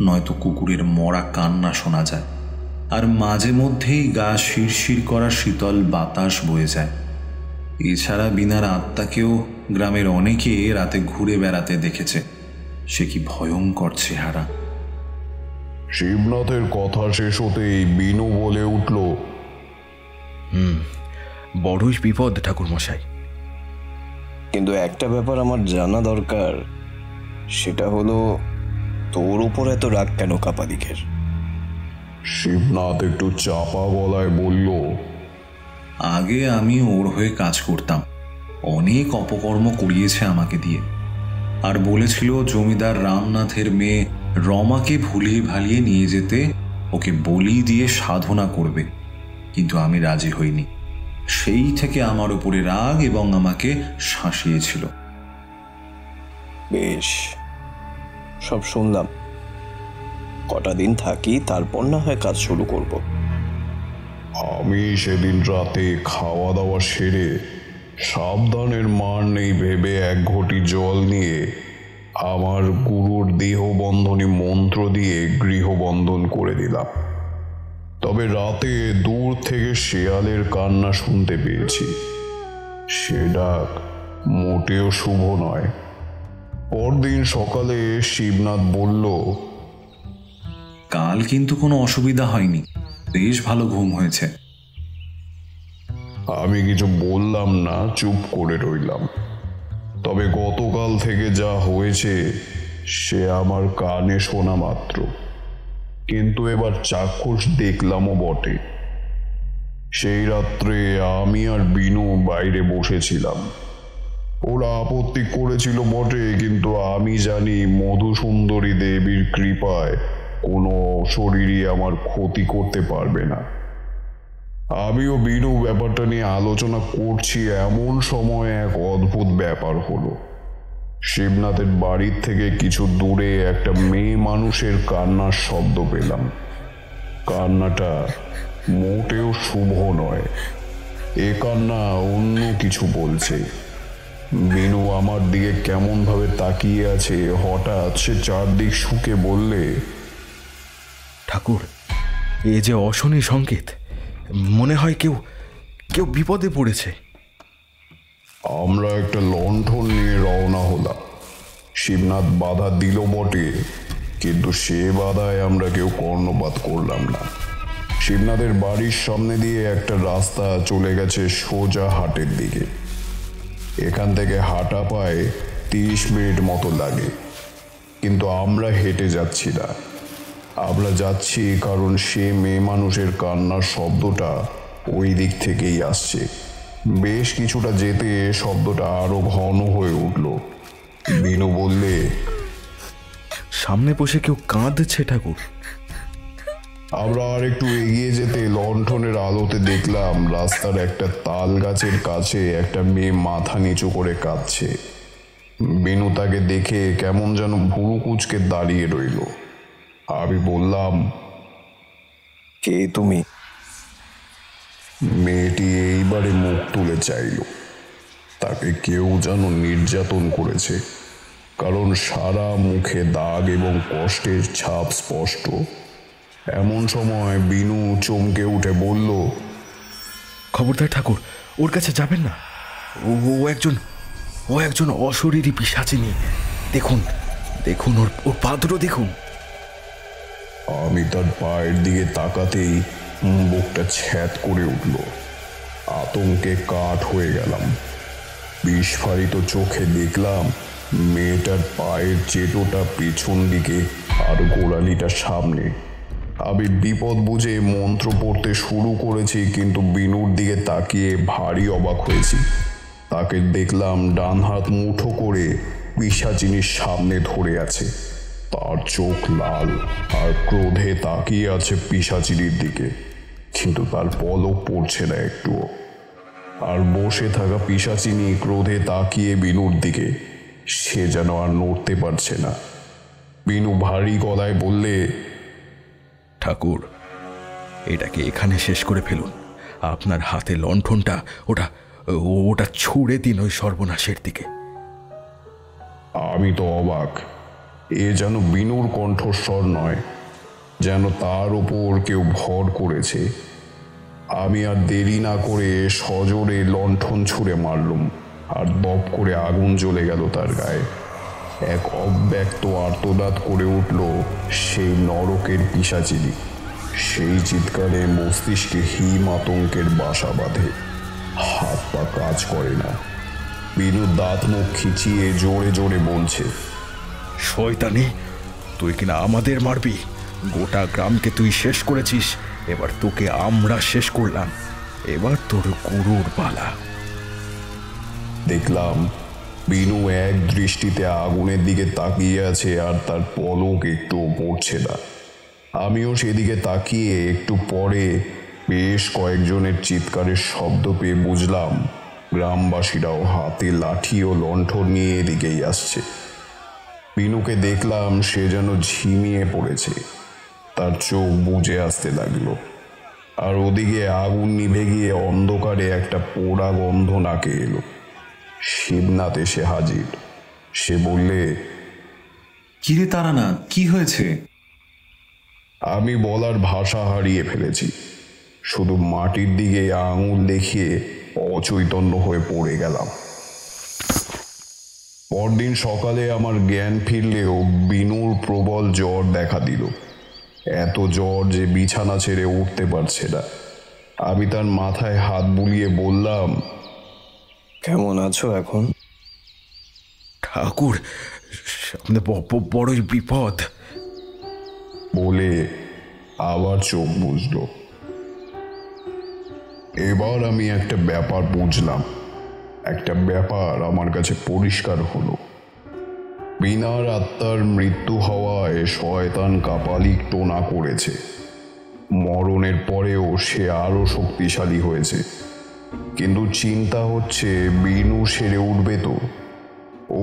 নয়তো কুকুরের মরা কান্না শোনা যায়, আর মাঝে মধ্যেই গা শিরশির করা শীতল বাতাস বয়ে যায়। এছাড়া বিনার আত্মাকেও গ্রামের অনেকে রাতে ঘুরে বেড়াতে দেখেছে। সে কি ভয়ঙ্কর চেহারা! শিবনাথের কথা শেষ হতেই বিনু বলে উঠল, বড়ই বিপদ ঠাকুরমশাই। কিন্তু একটা ব্যাপার আমার জানা দরকার, সেটা হলো তোর উপর এত রাগ কেন কাপালিকের? শিবনাথ একটু চাপা গলায় বলল, আগে আমি ওর হয়ে কাজ করতাম, অনেক অপকর্ম করিয়েছে আমাকে দিয়ে, আর বলেছিল জমিদার রামনাথের মেয়ে রমাকে ভুলিয়ে ভালিয়ে নিয়ে যেতে ওকে বলি দিয়ে সাধনা করবে, কিন্তু আমি রাজি হইনি। সেই থেকে আমার উপরে রাগ এবং আমাকে শাসিয়েছিল। বেশ, সব শুনলাম। কটা দিন থাকি, তারপর না হয় কাজ শুরু করব। আমি সেদিন রাতে খাওয়া দাওয়া সেরে সাবধানের মার নেই ভেবে 1 ঘটি জল নিয়ে আমার গুরুর দেহবন্ধনী মন্ত্র দিয়ে গৃহবন্ধন করে দিলাম। তবে রাতে দূর থেকে শেয়ালের কান্না শুনতে পেয়েছি। সে ডাক মোটেও শুভ নয়। পরদিন সকালে শিবনাথ বলল, কাল কিন্তু কোনো অসুবিধা হয়নি, বেশ ভালো ঘুম হয়েছে। আমি কিছু বললাম না, চুপ করে রইলাম। তবে গতকাল থেকে যা হয়েছে সে আমার কানে শোনা মাত্র, কিন্তু এবার চাক্ষুষ দেখলামও বটে। সেই রাত্রে আমি আর বিনু বাইরে বসেছিলাম। ওরা আপত্তি করেছিল বটে, কিন্তু আমি জানি মধুসুন্দরী দেবীর কৃপায় কোনো শরীরই আমার ক্ষতি করতে পারবে না। আমিও বিনু ব্যাপারটা নিয়ে আলোচনা করছি, এমন সময় এক অদ্ভুত ব্যাপার হলো। শিবনাথের বাড়ির থেকে কিছু দূরে একটা মেয়ে মানুষের কান্নার শব্দ পেলাম। কান্নাটা মোটেও শুভ নয়, এ কান্না অন্য কিছু বলছে। বিনু আমার দিকে কেমন ভাবে তাকিয়ে আছে। হঠাৎ সে চারদিক শুকে বললে, ঠাকুর, এ যে অশনি সংকেত, মনে হয় কেউ কেউ বিপদে পড়েছে। আমরা একটা লণ্ঠন নিয়ে রওনা হলাম। শিবনাথ বাধা দিল বটে, কিন্তু সে বাধায় আমরা কেউ কর্ণপাত করলাম না। শিবনাথের বাড়ির সামনে দিয়ে একটা রাস্তা চলে গেছে সোজা হাটের দিকে। এখান থেকে হাঁটা পায় 30 মিনিট মতো লাগে, কিন্তু আমরা হেঁটে যাচ্ছি না। আমরা যাচ্ছি কারণ সে মেয়ে মানুষের কান্নার শব্দটা ওই দিক থেকেই আসছে। বেশ কিছুটা যেতে শব্দটা আরো ঘন হয়ে উঠল। বিনু বললে, সামনে বসে কেউ কাঁদছে ঠাকুর। আমরা আর একটু এগিয়ে যেতে লণ্ঠনের আলোতে দেখলাম রাস্তার একটা তাল গাছের কাছে একটা মেয়ে মাথা নিচু করে কাঁদছে। বিনু তাকে দেখে কেমন যেন ভুরু কুঁচকে দাঁড়িয়ে রইল। আমি বললাম, কে তুমি? মেয়েটি এইবারে মুখ তুলে চাইল। তাকে কেউ যেন নির্যাতন করেছে, কারণ সারা মুখে দাগ এবং কষ্টের ছাপ স্পষ্ট। এমন সময় বিনু চমকে উঠে বলল, খবরদার ঠাকুর, ওর কাছে যাবেন না। ও ও একজন অশরীরী পিশাচিনী। দেখুন দেখুন, ওর পাদরও দেখুন। আমি তার পায়ের দিকে তাকাতেই বুকটা ছ্যাদ করে উঠল। আতঙ্কে কাঠ হয়ে গেলাম। বিস্ফারিত চোখে দেখলাম মেয়েটার পায়ের চেটোটা পেছন দিকে আর গোড়ালিটা সামনে। আমি বিপদ বুঝে মন্ত্র পড়তে শুরু করেছি, কিন্তু বিনুর দিকে তাকিয়ে ভারী অবাক হয়েছি। তাকে দেখলাম ডান হাত মুঠো করে পিশাচিনীর সামনে ধরে আছে। তার চোখ লাল আর ক্রোধে তাকিয়ে আছে পিশাচিনীর দিকে, কিন্তু তার পলক পড়ছে না একটুও। আর বসে থাকা পিশাচিনী ক্রোধে তাকিয়ে বিনুর দিকে, সে যেন আর নড়তে পারছে না। বিনু ভারী গলায় বললে, ঠাকুর, এটাকে এখানে শেষ করে ফেলুন। আপনার হাতে লণ্ঠনটা ওটা ছুঁড়ে দিন ওই সর্বনাশের দিকে। আমি তো অবাক। এ যেন বিনুর কণ্ঠস্বর নয়, যেন তার ওপর কেউ ভর করেছে। আমি আর দেরি না করে সজোরে লণ্ঠন ছুঁড়ে মারলুম, আর দপ করে আগুন জ্বলে গেল তার গায়ে। এক অব্যক্ত আর্তনাদ করে উঠল সেই নরকের পিশাচিনী। সেই চিৎকারে মস্তিষ্কে হিম আতঙ্কের বাসা বাঁধে, হাত পা কাজ করে না। বিনু দাঁত মুখ খিচিয়ে জোরে জোরে বলছে, শয়তানি, তুই কিনা আমাদের মারবি? গোটা গ্রামকে তুই শেষ করেছিস, এবার তোকে আমরা শেষ করলাম। এবার তোর গুরুর পালা। দেখলাম বিনু এক দৃষ্টিতে আগুনের দিকে তাকিয়ে আছে, আর তার পলক একটু পড়ছে না। আমিও সেদিকে তাকিয়ে একটু পরে বেশ কয়েকজনের চিৎকারের শব্দ পেয়ে বুঝলাম গ্রামবাসীরাও হাতে লাঠি ও লণ্ঠন নিয়ে এদিকেই আসছে। বিনুকে দেখলাম সে যেন ঝিমিয়ে পড়েছে, তার চোখ বুজে আসতে লাগলো। আর ওদিকে আগুন নিভে গিয়ে অন্ধকারে একটা পোড়া গন্ধ নাকে এলো। শিবনাথ এসে হাজির। সে বললে, কিরে তারানা, কি হয়েছে? আমি বলার ভাষা হারিয়ে ফেলেছি। শুধু মাটির দিকে আঙুল দেখিয়ে অচৈতন্য হয়ে পড়ে গেলাম। পরদিন সকালে আমার জ্ঞান ফিরলেও বিনুর প্রবল জ্বর দেখা দিল। এত জ্বর যে বিছানা ছেড়ে উঠতে পারছে না। আমি তার মাথায় হাত বুলিয়ে বললাম, কেমন আছো এখন? ঠাকুর, সামনে বড়ই বিপদ বলে আবার চোখ বুঝল। এবার আমি একটা ব্যাপার বুঝলাম, একটা ব্যাপার আমার কাছে পরিষ্কার হলো। বিনার আত্মার মৃত্যু হওয়ায় শয়তান কাপালিক টোনা করেছে। মরণের পরেও সে আরো শক্তিশালী হয়েছে। কিন্তু চিন্তা হচ্ছে বিনু সেরে উঠবে তো?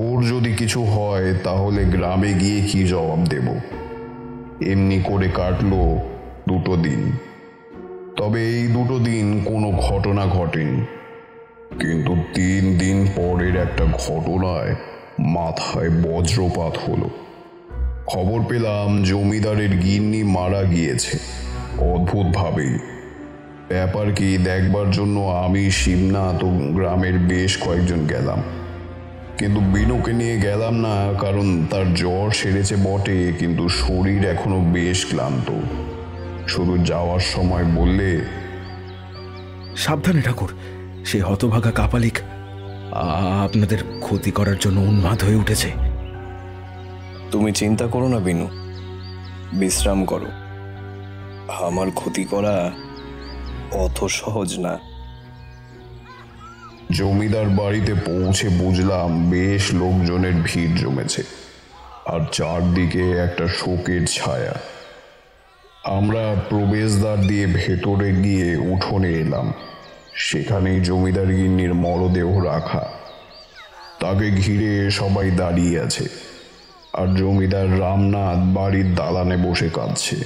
ওর যদি কিছু হয় তাহলে গ্রামে গিয়ে কি জবাব দেব? এমনি করে কাটলো 2 দিন। তবে এই 2 দিন কোনো ঘটনা ঘটেনি, কিন্তু 3 দিন পরের একটা ঘটনায় মাথায় বজ্রপাত হলো। খবর পেলাম জমিদারের গিন্নি মারা গিয়েছে। অদ্ভুতভাবেই। ব্যাপার কি দেখবার জন্য আমি, শিবনাথ ও গ্রামের বেশ কয়েকজন গেলাম, কিন্তু বিনুকে নিয়ে গেলাম না, কারণ তার জ্বর সেরেছে বটে, কিন্তু শরীর এখনো বেশ ক্লান্ত। শুধু যাওয়ার সময় বললে, সাবধানে ঠাকুর, সে হতভাগা কাপালিক আপনাদের ক্ষতি করার জন্য উন্মাদ হয়ে উঠেছে। তুমি চিন্তা করো না বিনু, বিশ্রাম করো। আমার ক্ষতি করা অত সহজ না। জমিদার বাড়িতে পৌঁছে বুঝলাম বেশ লোকজনের ভিড় জমেছে, আর চারদিকে একটা শোকের ছায়া। আমরা প্রবেশদ্বার দিয়ে ভেতরে গিয়ে উঠোনে এলাম। সেখানেই জমিদার গিন্নির মরদেহ রাখা। তাকে ঘিরে সবাই দাঁড়িয়ে আছে, আর জমিদার রামনাথ বাড়ির দালানে বসে কাঁদছে।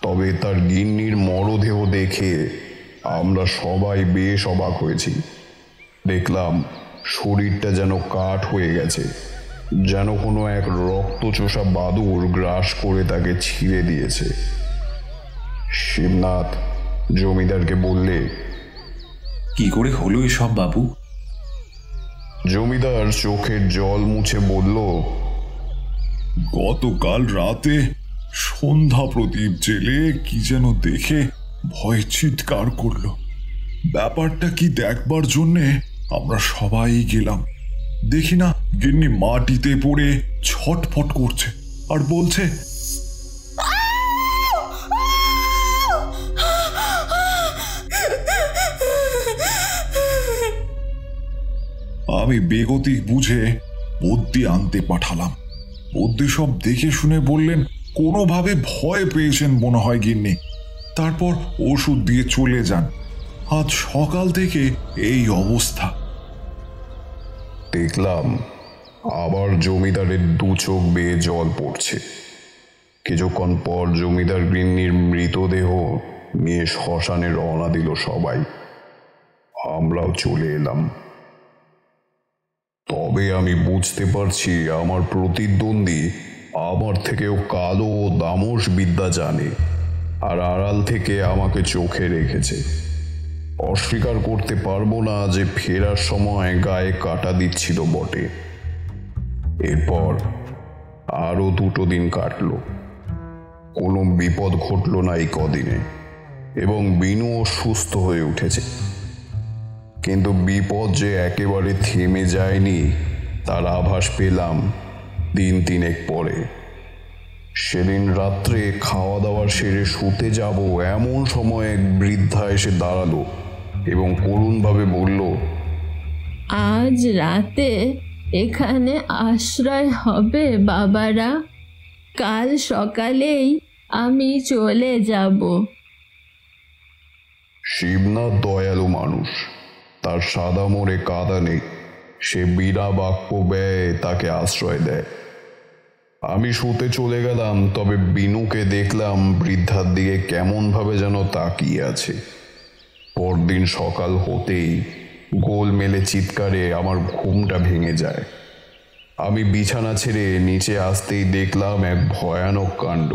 তবে তার গিন্নির মরদেহ দেখে আমরা সবাই বেশ অবাক হয়েছি। দেখলাম শরীরটা যেন কাঠ হয়ে গেছে, যেন কোনো এক রক্তচোষা বাদুড় গ্রাস করে তাকে ছিঁড়ে দিয়েছে। শিবনাথ জমিদারকে বললে, কি করে হলো এসব বাবু? জমিদার চোখের জল মুছে বলল, গতকাল রাতে সন্ধ্যা প্রদীপ জেলে কি যেন দেখে ভয়ে চিৎকার করলো। ব্যাপারটা কি দেখবার জন্যে আমরা সবাই গেলাম। দেখি না গিন্নি মাটিতে পড়ে ছটফট করছে আর বলছে, আমি বেগতিক বুঝে বদ্যি আনতে পাঠালাম। বদ্যি সব দেখে শুনে বললেন কোনোভাবে ভয় পেয়েছেন মনে হয় গিন্নি, তারপর ওষুধ দিয়ে চলে যান। আজ সকাল থেকে এই অবস্থা। দেখলাম আবার জমিদারের দু চোখ বেয়ে জল পড়ছে। কিছুক্ষণ পর জমিদার গিন্নির মৃতদেহ নিয়ে শ্মশানে রওনা দিল সবাই। আমরাও চলে এলাম। তবে আমি বুঝতে পারছি আমার প্রতিদ্বন্দ্বী আমার থেকেও কালো ও দামস বিদ্যা জানে, আর আড়াল থেকে আমাকে চোখে রেখেছে। অস্বীকার করতে পারবো না যে ফেরার সময় গায়ে কাটা দিচ্ছিল বটে। এরপর আরো 2 দিন কাটলো। কোনো বিপদ ঘটল না এই কদিনে, এবং বিনুও সুস্থ হয়ে উঠেছে। কিন্তু বিপদ যে একেবারে থেমে যায়নি তার আভাস পেলাম 3 দিন পরে। সেদিন রাত্রে খাওয়া দাওয়া সেরে শুতে যাব এমন সময় এক বৃদ্ধা এসে দাঁড়ালো এবং করুণভাবে বলল, আজ রাতে এখানে আশ্রয় হবে বাবারা, কাল সকালেই আমি চলে যাব। শিবনাথ দয়ালু মানুষ, তার সাদা মোড়ে কাদা নেই। সে বিনা বাক্য ব্যয়ে তাকে আশ্রয় দেয়। আমি শুতে চলে গেলাম, তবে বিনুকে দেখলাম বৃদ্ধার দিকে কেমনভাবে যেন তাকিয়ে আছে। পরদিন সকাল হতেই গোল মেলে চিৎকারে আমার ঘুমটা ভেঙে যায়। আমি বিছানা ছেড়ে নিচে আসতেই দেখলাম এক ভয়ানক কাণ্ড।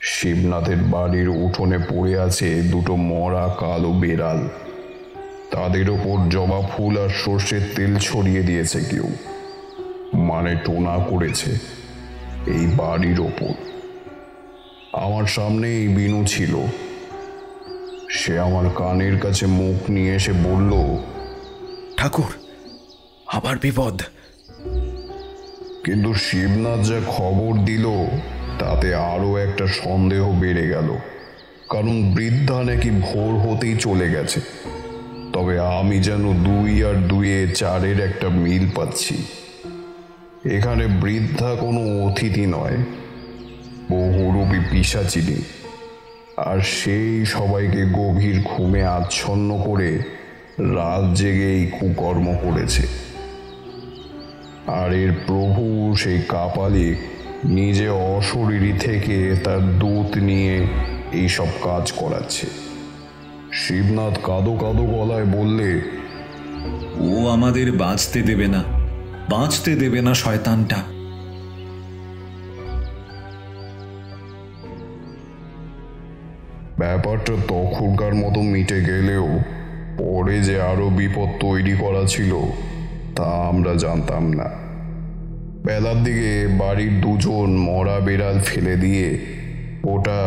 শিবনাথের বাড়ির উঠোনে পড়ে আছে 2 মরা কালো বেড়াল। তাদের ওপর জবা ফুল আর সর্ষের তেল ছড়িয়ে দিয়েছে কেউ, মানে টোনা করেছে এই বাড়ির ওপর। আমার সামনেই বিনু ছিল। সে আমার কানের কাছে মুখ নিয়ে এসে বলল, ঠাকুর, আবার বিপদ। কিন্তু শিবনাথ যা খবর দিল তাতে আরো একটা সন্দেহ বেড়ে গেল, কারণ বৃদ্ধা নাকি ভোর হতেই চলে গেছে। তবে আমি যেন 2 আর 2-এ 4-এর একটা মিল পাচ্ছি। এখানে বৃদ্ধা কোনো অতিথি নয়, বহুরূপী পিশাচিনী, আর সেই সবাইকে গভীর ঘুমে আচ্ছন্ন করে রাত জেগেই কুকর্ম করেছে। আর এর প্রভু সেই কাপালিক নিজে অশরীরী থেকে তার দূত নিয়ে এইসব কাজ করাচ্ছে। শিবনাথ কাঁদো কাঁদো গলায় বললে, ও আমাদের বাঁচতে দেবে না, বাঁচতে দেবে না শয়তানটা। ব্যাপারটা তখনকার মতো মিটে গেলেও পরে যে আরো বিপদ তৈরি করা ছিল তা আমরা জানতাম না। বেলার দিকে বাড়ির 2 জন মরা বেড়াল ফেলে দিয়ে ওটা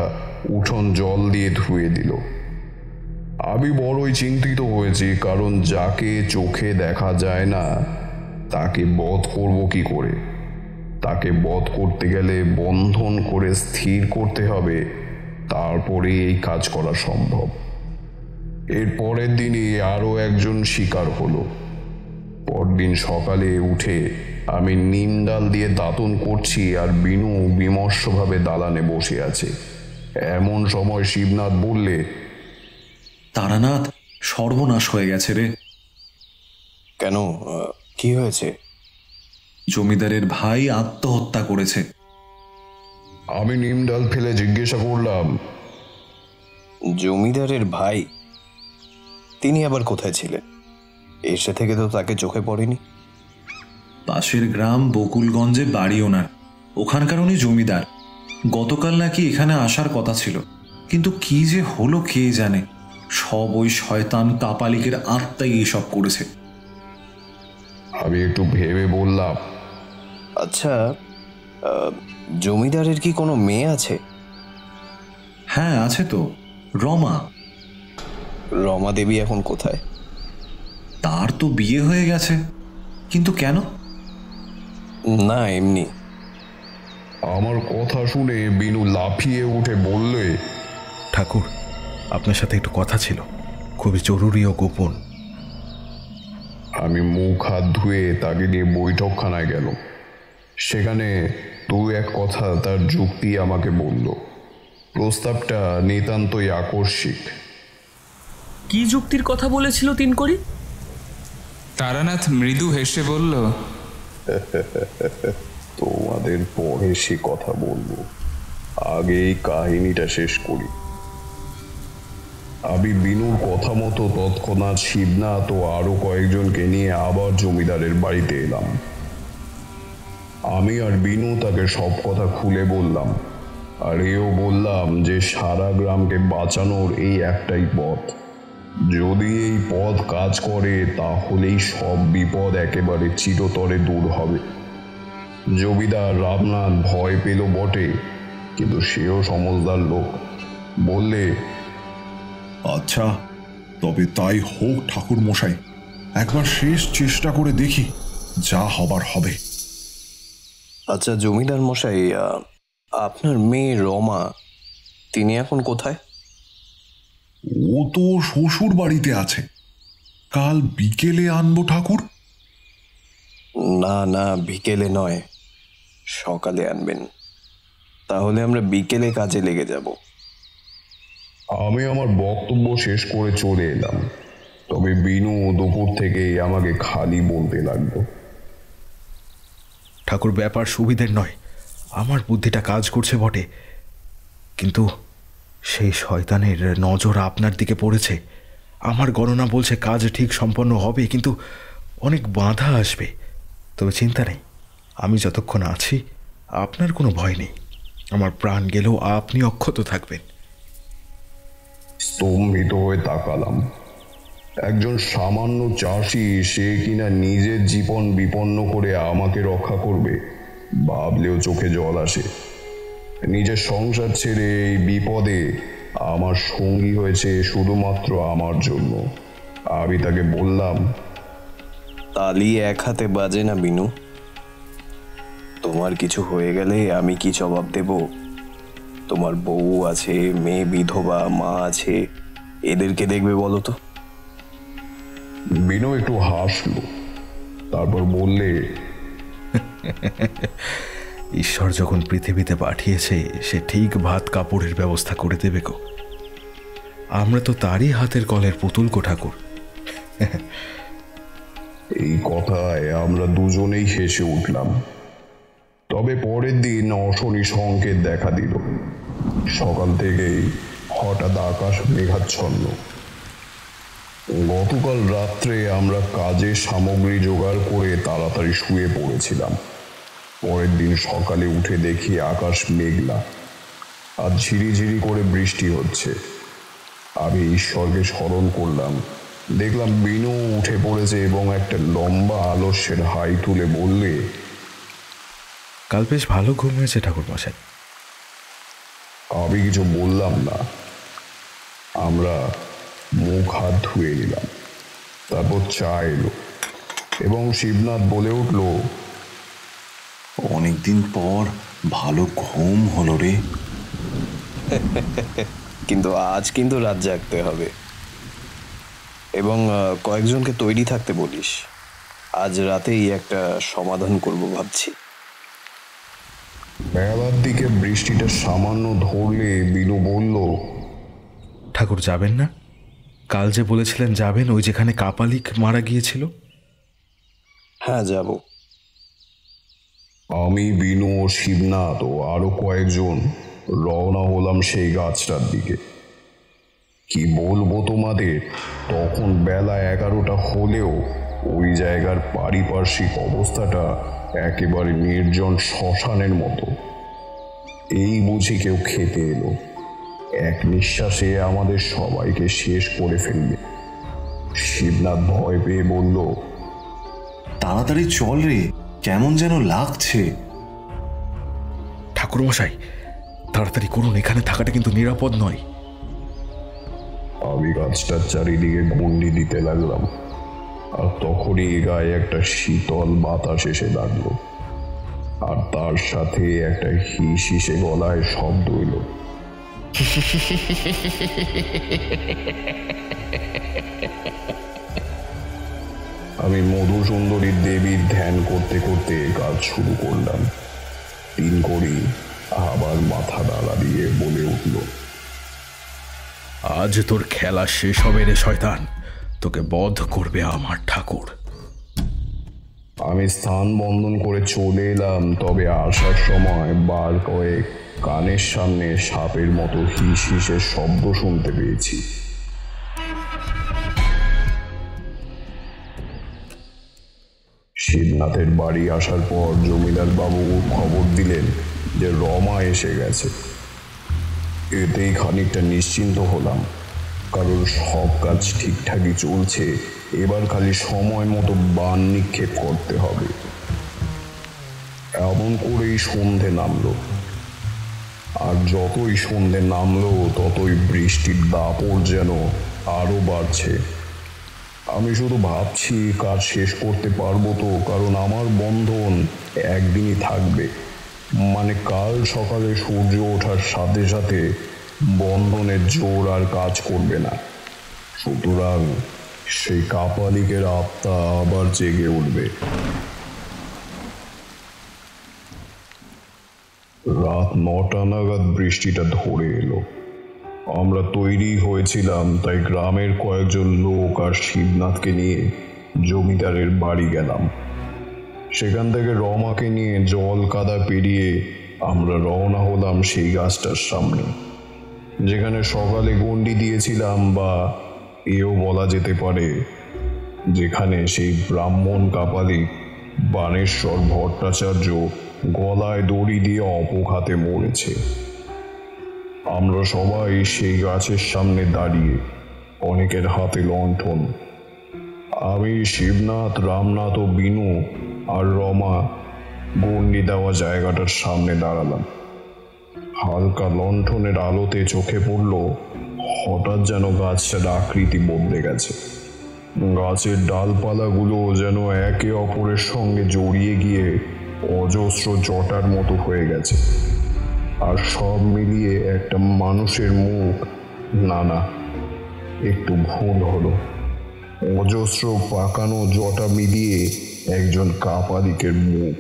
উঠোন জল দিয়ে ধুয়ে দিল। আমি বড়ই চিন্তিত হয়েছি, কারণ যাকে চোখে দেখা যায় না তাকে বধ করব কি করে? তাকে বধ করতে গেলে বন্ধন করে স্থির করতে হবে, তারপরে এই কাজ করা সম্ভব। এর পরের দিনই আরও একজন শিকার হলো। পরদিন সকালে উঠে আমি নিম ডাল দিয়ে দাঁতন করছি, আর বিনু বিমর্ষভাবে দালানে বসে আছে। এমন সময় শিবনাথ বললে, তারানাথ, সর্বনাশ হয়ে গেছে রে। কেন, কি হয়েছে? জমিদারের ভাই আত্মহত্যা করেছে। আমি নিম ডাল ফেলে জিজ্ঞাসা করলাম, জমিদারের ভাই? তিনি আবার কোথায় ছিলেন? এসে থেকে তো তাকে চোখে পড়েনি। পাশের গ্রাম বকুলগঞ্জে বাড়ি ওনার, ওখানকার উনি জমিদার। গতকাল নাকি এখানে আসার কথা ছিল, কিন্তু কি যে হলো কে জানে। সব ওই শয়তান কাপালিকের আত্মাই এসব করেছে। আমি একটু ভেবে বললাম, আচ্ছা, জমিদারের কি কোনো মেয়ে আছে? হ্যাঁ আছে তো, রমা। রমা দেবী এখন কোথায়? তার তো বিয়ে হয়ে গেছে, কিন্তু কেন? না, এমনি। আমার কথা শুনে বিনু লাফিয়ে উঠে বললে, ঠাকুর, আপনার সাথে একটু কথা ছিল, খুবই জরুরি ও গোপন। আমি মুখ হাত ধুয়ে তাকে নিয়ে বৈঠকখানায় গেল। সেখানে দু এক কথা তার যুক্তি আমাকে বলল। প্রস্তাবটা নিতান্তই আকস্মিক। কি যুক্তির কথা বলেছিল তিনকড়ি? তারানাথ মৃদু হেসে বলল, তোমাদের পরে সে কথা বলবো, আগে এই কাহিনীটা শেষ করি। আমি বিনুর কথা মতো তৎক্ষণাৎ শিবনাথ ও আরো কয়েকজনকে নিয়ে আবার জমিদারের বাড়িতে এলাম। আমি আর বিনু তাকে সব কথা খুলে বললাম, আর এও বললাম যে সারা গ্রামকে বাঁচানোর এই একটাই পথ। যদি এই পথ কাজ করে তাহলেই সব বিপদ একেবারে চিরতরে দূর হবে। জমিদার রামনাথ ভয় পেল বটে, কিন্তু সেও সমজদার লোক। বললে, আচ্ছা, তবে তাই হোক ঠাকুর মশাই, একবার শেষ চেষ্টা করে দেখি, যা হবার হবে। আচ্ছা জমিদার মশাই, আপনার মেয়ে রমা, তিনি এখন কোথায়? ও তো শ্বশুর বাড়িতে আছে, কাল বিকেলে আনবো ঠাকুর। না না, বিকেলে নয়, সকালে আনবেন, তাহলে আমরা বিকেলে কাজে লেগে যাব। আমি আমার বক্তব্য শেষ করে চলে এলাম, তবে বিনু দুপুর থেকেই আমাকে খালি বলতে লাগলো। ঠাকুর, ব্যাপার সুবিধের নয়, আমার বুদ্ধিটা কাজ করছে বটে, কিন্তু সেই শয়তানের নজর আপনার দিকে পড়েছে। আমার গণনা বলছে কাজ ঠিক সম্পন্ন হবে, কিন্তু অনেক বাধা আসবে। তবে চিন্তা নেই, আমি যতক্ষণ আছি আপনার কোনো ভয় নেই। আমার প্রাণ গেলেও আপনি অক্ষত থাকবেন। স্তম্ভিত হয়ে তাকালাম। একজন সামান্য চাষি, সে কিনা নিজের জীবন বিপন্ন করে আমাকে রক্ষা করবে, ভাবলেও চোখে জল আসে। নিজের সংসার ছেড়ে এই বিপদে আমার সঙ্গী হয়েছে শুধুমাত্র আমার জন্য। আমি তাকে বললাম, তালি এক হাতে বাজে না বিনু, তোমার কিছু হয়ে গেলে আমি কি জবাব দেব? তোমার বউ আছে, মেয়ে বিধবা, মা আছে, এদেরকে দেখবে বলো তো? বিনু একটু হাসলো, তারপর বললে, ঈশ্বর যখন পৃথিবীতে পাঠিয়েছে, সে ঠিক ভাত কাপড়ের ব্যবস্থা করে দেবে গো। আমরা তো তারই হাতের কলের পুতুল গো ঠাকুর। এই কথায় আমরা দুজনেই হেসে উঠলাম। তবে পরের দিন অশনি সংকেত দেখা দিল। সকাল থেকেই হঠাৎ আকাশ মেঘাচ্ছন্ন। গতকাল রাত্রে আমরা কাজের সামগ্রী জোগাড় করে তাড়াতাড়ি শুয়ে পড়েছিলাম। পরের দিন সকালে উঠে দেখি আকাশ মেঘলা, আর ঝিরিঝিরি করে বৃষ্টি হচ্ছে। আমি ঈশ্বরকে স্মরণ করলাম। দেখলাম বিনু উঠে পড়েছে এবং একটা লম্বা আলস্যের হাই তুলে বললে, কাল বেশ ভালো ঘুম হয়েছে ঠাকুর মশাই। আমি কিছু বললাম না। আমরা মুখ হাত ধুয়ে নিলাম, তারপর চা এলো এবং শিবনাথ বলে উঠল, অনেকদিন পর ভালো ঘুম হলো রে। কিন্তু আজ কিন্তু রাত জাগতে হবে, এবং কয়েকজনকে তৈরি থাকতে বলিস। আজ রাতেই একটা সমাধান করব ভাবছি। বেলার দিকে বৃষ্টিটা সামান্য ধরলে বিনু বলল, ঠাকুর যাবেন না? কাল যে বলেছিলেন যাবেন, ওই যেখানে কাপালিক মারা গিয়েছিল। হ্যাঁ যাব। আমি, বিনু ও শিবনাথ ও আরো কয়েকজন রওনা হলাম সেই গাছটার দিকে। কি বলবো তোমাদের, তখন বেলা 11টা হলেও ওই জায়গার পারিপার্শ্বিক অবস্থাটা একেবারে নির্জন শ্মশানের মতো। এই বুঝি কেউ খেতে এলো, এক নিঃশ্বাসে আমাদের সবাইকে শেষ করে ফেলবে। শিবনাথ ভয় পেয়ে বলল, তাড়াতাড়ি চল রে, কেমন যেন লাগছে। ঠাকুরমশাই, তাড়াতাড়ি করুন, এখানে থাকাটা কিন্তু নিরাপদ নয়। আমি গাছটার চারিদিকে গন্ডি দিতে লাগলাম, আর তখনই গায়ে একটা শীতল বাতাস এসে লাগলো, আর তার সাথে একটা হিসে গলায় শব্দ এলো। আমি মধুসুন্দরী দেবীর ধ্যান করতে করতে কাজ শুরু করলাম। তিন করি আবার মাথা নাড়া দিয়ে বলে উঠল, আজ তোর খেলা শেষ হবে রে শয়তান, তোকে বধ করবে আমার ঠাকুর। আমি স্থান বন্ধন করে চলে এলাম, তবে আসার সময় বার কয়েক কানের সামনে সাপের মতো হিস হিসের শব্দ শুনতে পেয়েছি। শিবনাথের বাড়ি আসার পর জমিদার বাবু খবর দিলেন যে রমা এসে গেছে। এতেই খানিকটা নিশ্চিন্ত হলাম, কারণ সব কাজ ঠিকঠাকই চলছে। এবার খালি সময় মতো বান নিক্ষেপ করতে হবে। এমন করেই সন্ধে নামলো, আর যতই সন্ধে নামলো ততই বৃষ্টির দাপট যেন আরো বাড়ছে। আমি শুধু ভাবছি কাজ শেষ করতে পারবো তো, কারণ আমার বন্ধন একদিনই থাকবে, মানে কাল সকালে সূর্য ওঠার সাথে সাথে বন্ধনের জোর আর কাজ করবে না। সুতরাং সেই কাপালিকের আত্মা আবার জেগে উঠবে। রাত 9টা নাগাদ বৃষ্টিটা ধরে এলো। আমরা তৈরি হয়েছিলাম, তাই গ্রামের কয়েকজন লোক আর শিবনাথকে নিয়ে জমিদারের বাড়ি গেলাম। সেখান থেকে রমাকে নিয়ে জল কাদা পেরিয়ে আমরা রওনা হলাম সেই গাছটার সামনে, যেখানে সকালে গন্ডি দিয়েছিলাম, বা এও বলা যেতে পারে যেখানে সেই ব্রাহ্মণ কাপালিক বানেশ্বর ভট্টাচার্য গলায় দড়ি দিয়ে অপঘাতে মরেছে। আমরা সবাই সেই গাছের সামনে দাঁড়িয়ে, অনেকের হাতে লণ্ঠন। আমি, শিবনাথ, রামনাথ ও বিনু আর রমা গন্ডি দেওয়া জায়গাটার সামনে দাঁড়ালাম। হালকা লণ্ঠনের আলোতে চোখে পড়ল হঠাৎ যেন গাছটার আকৃতি বদলে গেছে। গাছের ডালপালাগুলো যেন একে অপরের সঙ্গে জড়িয়ে গিয়ে অজস্র জটার মতো হয়ে গেছে, আর সব মিলিয়ে একটা মানুষের মুখ। না, একটু ভুল হলো। অজস্র পাকানো জটা মিলিয়ে একজন কাপালিকের মুখ।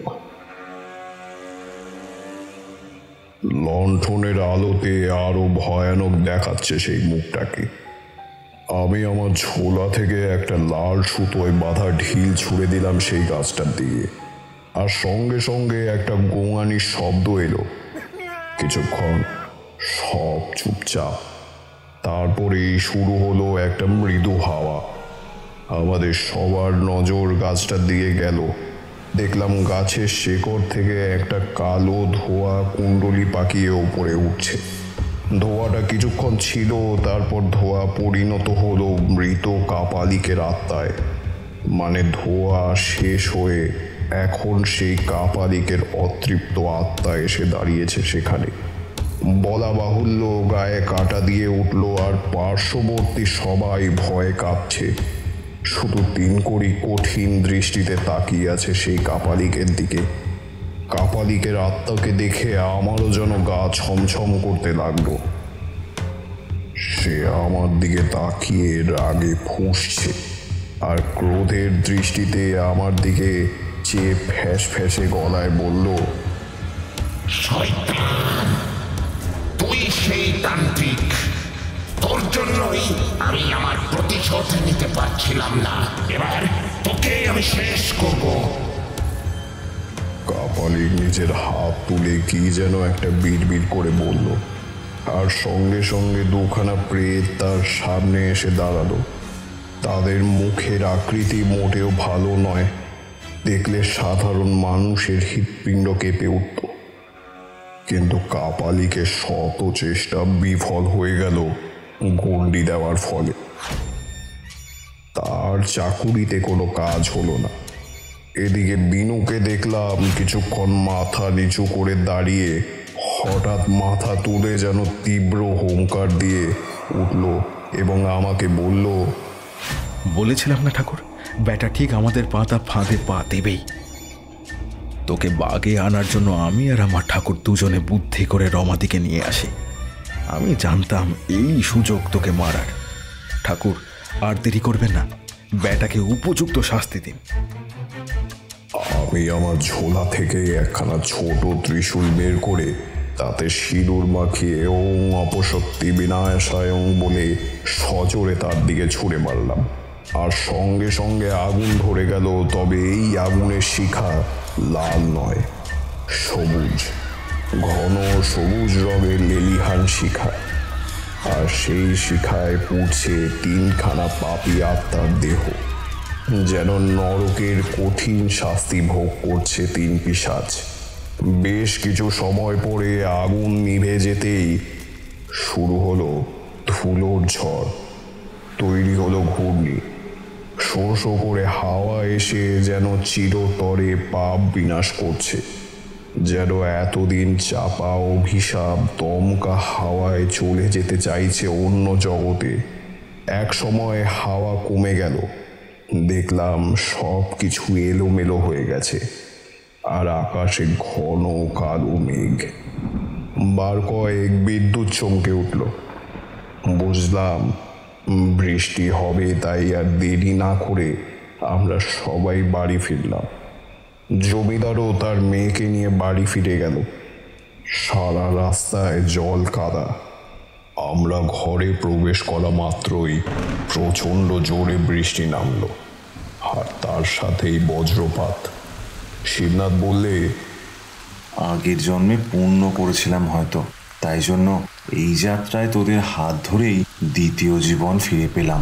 লণ্ঠনের আলোতে আরো ভয়ানক দেখাচ্ছে সেই মুখটাকে। আমি আমার ঝোলা থেকে একটা লাল সুতোয় বাঁধা ঢিল ছুঁড়ে দিলাম সেই গাছটার দিকে, আর সঙ্গে সঙ্গে একটা গোঙানির শব্দ এলো। কিছুক্ষণ সব চুপচাপ, তারপরেই শুরু হলো একটা মৃদু হাওয়া। আমাদের সবার নজর গাছটার দিকে গেল। দেখলাম গাছের শেকড় থেকে একটা কালো ধোঁয়া কুণ্ডলি পাকিয়ে ওপরে উঠছে। ধোঁয়াটা কিছুক্ষণ ছিল, তারপর ধোঁয়া পরিণত হলো মৃত কাপালিকের আত্মায়। মানে ধোঁয়া শেষ হয়ে এখন সেই কাপালিকের অতৃপ্ত আত্মা এসে দাঁড়িয়েছে সেখানে। বলা বাহুল্য, গায়ে কাঁটা দিয়ে উঠল, আর পার্শ্ববর্তী সবাই ভয়ে কাঁপছে। শুধু তিনকড়ি কঠিন দৃষ্টিতে তাকিয়ে আছে সেই কাপালিকের দিকে। কাপালিকের আত্মাকে দেখে আমারও যেন গা ছমছম করতে লাগলো। সে আমার দিকে তাকিয়ে রাগে ফুঁসছে, আর ক্রোধের দৃষ্টিতে আমার দিকে চেয়ে ফ্যাস ফ্যাসে গলায় বলল, শয়তান, তুই সেই তান্ত্রিক। তোর জন্যই আমি আমার প্রতিশোধ নিতে পারছিলাম না। এবার তোকে আমি শেষ করব। কাপালিক নিজের হাত তুলে কি যেন একটা বিড়বিড় করে বলল, আর সঙ্গে সঙ্গে দুখানা প্রেত তার সামনে এসে দাঁড়ালো। তাদের মুখের আকৃতি মোটেও ভালো নয়, দেখলে সাধারণ মানুষের হৃৎপিণ্ড কেঁপে উঠত। কিন্তু কাপালিকের শত চেষ্টা বিফল হয়ে গেল গন্ডি দেওয়ার ফলে। তার চাকুরিতে কোনো কাজ হলো না। এদিকে বিনুকে দেখলাম কিছুক্ষণ মাথা নিচু করে দাঁড়িয়ে হঠাৎ মাথা তুলে যেন তীব্র হুঙ্কার দিয়ে উঠল এবং আমাকে বলল, বলেছিলাম না ঠাকুর, ব্যাটা ঠিক আমাদের পাতা ফাঁদে পা দেবেই। তোকে বাগে আনার জন্য আমি আর আমার ঠাকুর দুজনে বুদ্ধি করে রমাদিকে নিয়ে আসি। আমি জানতাম এই সুযোগ তোকে মারার। ঠাকুর আর দেরি করবেন না, ব্যাটাকে উপযুক্ত শাস্তি দিন। আমি আমার ঝোলা থেকে একখানা ছোট ত্রিশূল বের করে তাতে সিঁদুর মাখিয়ে ওং অপশক্তি বিনাশায়ং বলে সজোরে তার দিকে ছুঁড়ে মারলাম, আর সঙ্গে সঙ্গে আগুন ধরে গেল। তবে এই আগুনের শিখা লাল নয়, সবুজ, ঘন সবুজ রঙের লেলিহান শিখা, আর সেই শিখায় পুড়ছে তিনখানা পাপী আত্মার দেহ, যেন নরকের কঠিন শাস্তি ভোগ করছে তিন পিশাচ। বেশ কিছু সময় পরে আগুন নিভে যেতেই শুরু হলো ধুলোর ঝড়, তৈরি হলো ঘূর্ণি। শো শো করে হাওয়া এসে যেন চিরতরে পাপ বিনাশ করছে, যেন এতদিন চাপা অভিশাপ দমকা হাওয়ায় চলে যেতে চাইছে অন্য জগতে। এক সময় হাওয়া কমে গেল, দেখলাম সব কিছু এলোমেলো হয়ে গেছে, আর আকাশে ঘন কালো মেঘ। বার কয়েক বিদ্যুৎ চমকে উঠল। বুঝলাম বৃষ্টি হবে, তাই আর দেরি না করে আমরা সবাই বাড়ি ফিরলাম। জমিদারও তার মেয়েকে নিয়ে বাড়ি ফিরে গেল। সারা রাস্তায় জল কাদা। আমরা ঘরে প্রবেশ করা মাত্রই প্রচণ্ড জোরে বৃষ্টি নামলো, আর তার সাথেই বজ্রপাত। শিবনাথ বললে, আগের জন্মে পুণ্য করেছিলাম হয়তো, তাই জন্য এই যাত্রায় তোদের হাত ধরেই দ্বিতীয় জীবন ফিরে পেলাম।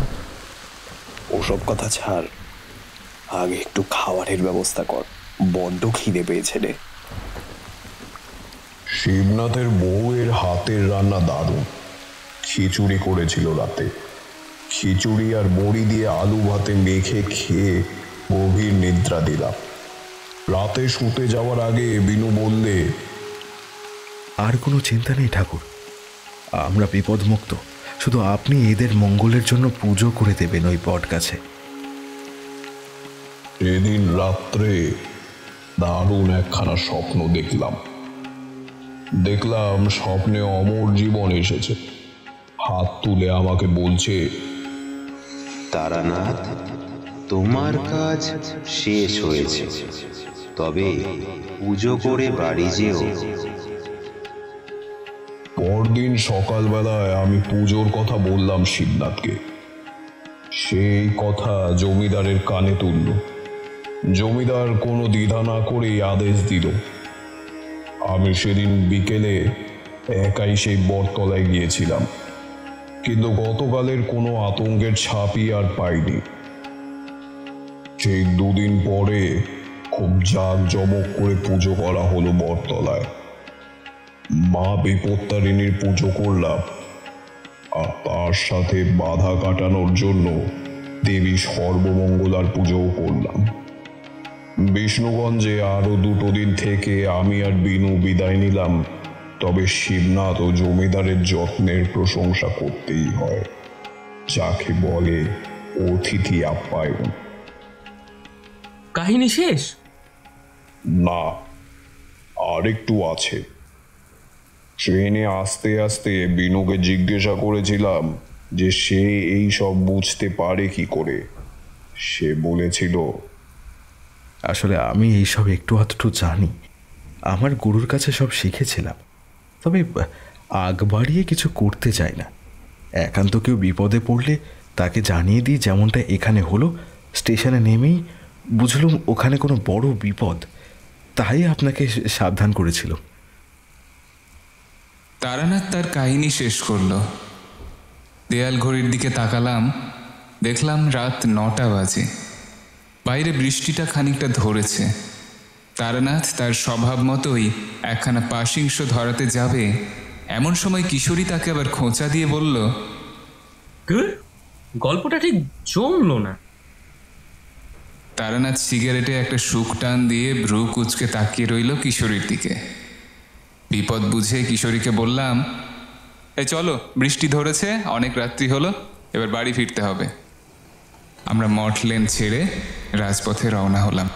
ওসব কথা ছাড়, আগে একটু খাবারের ব্যবস্থা কর, বড্ড খিদে পেয়েছে রে। শিবনাথের বউয়ের হাতের রান্না দারুণ। খিচুড়ি করেছিল রাতে। খিচুড়ি আর বড়ি দিয়ে আলু ভাতে মেখে খেয়ে গভীর নিদ্রা দিলাম। রাতে শুতে যাওয়ার আগে বিনু বললে, আর কোনো চিন্তা নেই ঠাকুর, আমরা বিপদমুক্ত। শুধু আপনি এদের মঙ্গলের জন্য পুজো করে দেবেন ওই বট গাছে। এদিন রাত্রে দারুণ একখানা স্বপ্ন দেখলাম স্বপ্নে অমর জীবন এসেছে। হাত তুলে আমাকে বলছে, তারানাথ, তোমার কাজ শেষ হয়েছে, তবে পুজো করে বাড়ি যেও। পরদিন সকালবেলায় আমি পুজোর কথা বললাম শিবনাথকে। সেই কথা জমিদারের কানে তুলল। জমিদার কোনো দ্বিধা না করেই আদেশ দিল। আমি সেদিন বিকেলে একাই সেই বটতলায় গিয়েছিলাম, কিন্তু গতকালের কোনো আতঙ্কের ছাপই আর পাইনি। সেই দুদিন পরে খুব জাঁকজমক করে পুজো করা হলো বটতলায়। মা বিপত্তারিণীর পুজো করলাম, আর তার সাথে বাধা কাটানোর জন্য দেবী সর্বমঙ্গলার পুজোও করলাম। বিষ্ণুগঞ্জে আরো 2 দিন থেকে আমি আর বিনু বিদায় নিলাম। তবে শিবনাথ ও জমিদারের যত্নের প্রশংসা করতেই হয়, যাকে বলে অতিথি আপ্যায়ন। কাহিনী শেষ? না, আরেকটু আছে। ট্রেনে আস্তে আস্তে বিনুকে জিজ্ঞাসা করেছিলাম যে সে এই সব বুঝতে পারে কি করে। সে বলেছিল, আসলে আমি এইসব একটু আধটু জানি, আমার গুরুর কাছে সব শিখেছিলাম, তবে আগ বাড়িয়ে কিছু করতে চাই না। একান্ত কেউ বিপদে পড়লে তাকে জানিয়ে দিই, যেমনটা এখানে হলো। স্টেশনে নেমেই বুঝলুম ওখানে কোনো বড় বিপদ, তাই আপনাকে সাবধান করেছিল। তারানাথ তার কাহিনী শেষ করল। দেয়াল ঘড়ির দিকে তাকালাম, দেখলাম রাত 9টা বাজে। বাইরে বৃষ্টিটা খানিকটা ধরেছে। তারানাথ তার স্বভাব মতোই একখানা পাশিংশ ধরাতে যাবে, এমন সময় কিশোরী তাকে আবার খোঁচা দিয়ে বলল, গল্পটা ঠিক জমলো না। তারানাথ সিগারেটে একটা শুক টান দিয়ে ভ্রু কুচকে তাকিয়ে রইল কিশোরীর দিকে। বিপদ বুঝে কিশোরীকে বললাম, এই চলো, বৃষ্টি ধরেছে, অনেক রাত্রি হলো, এবার বাড়ি ফিরতে হবে। আমরা মঠ লেন ছেড়ে রাজপথে রওনা হলাম।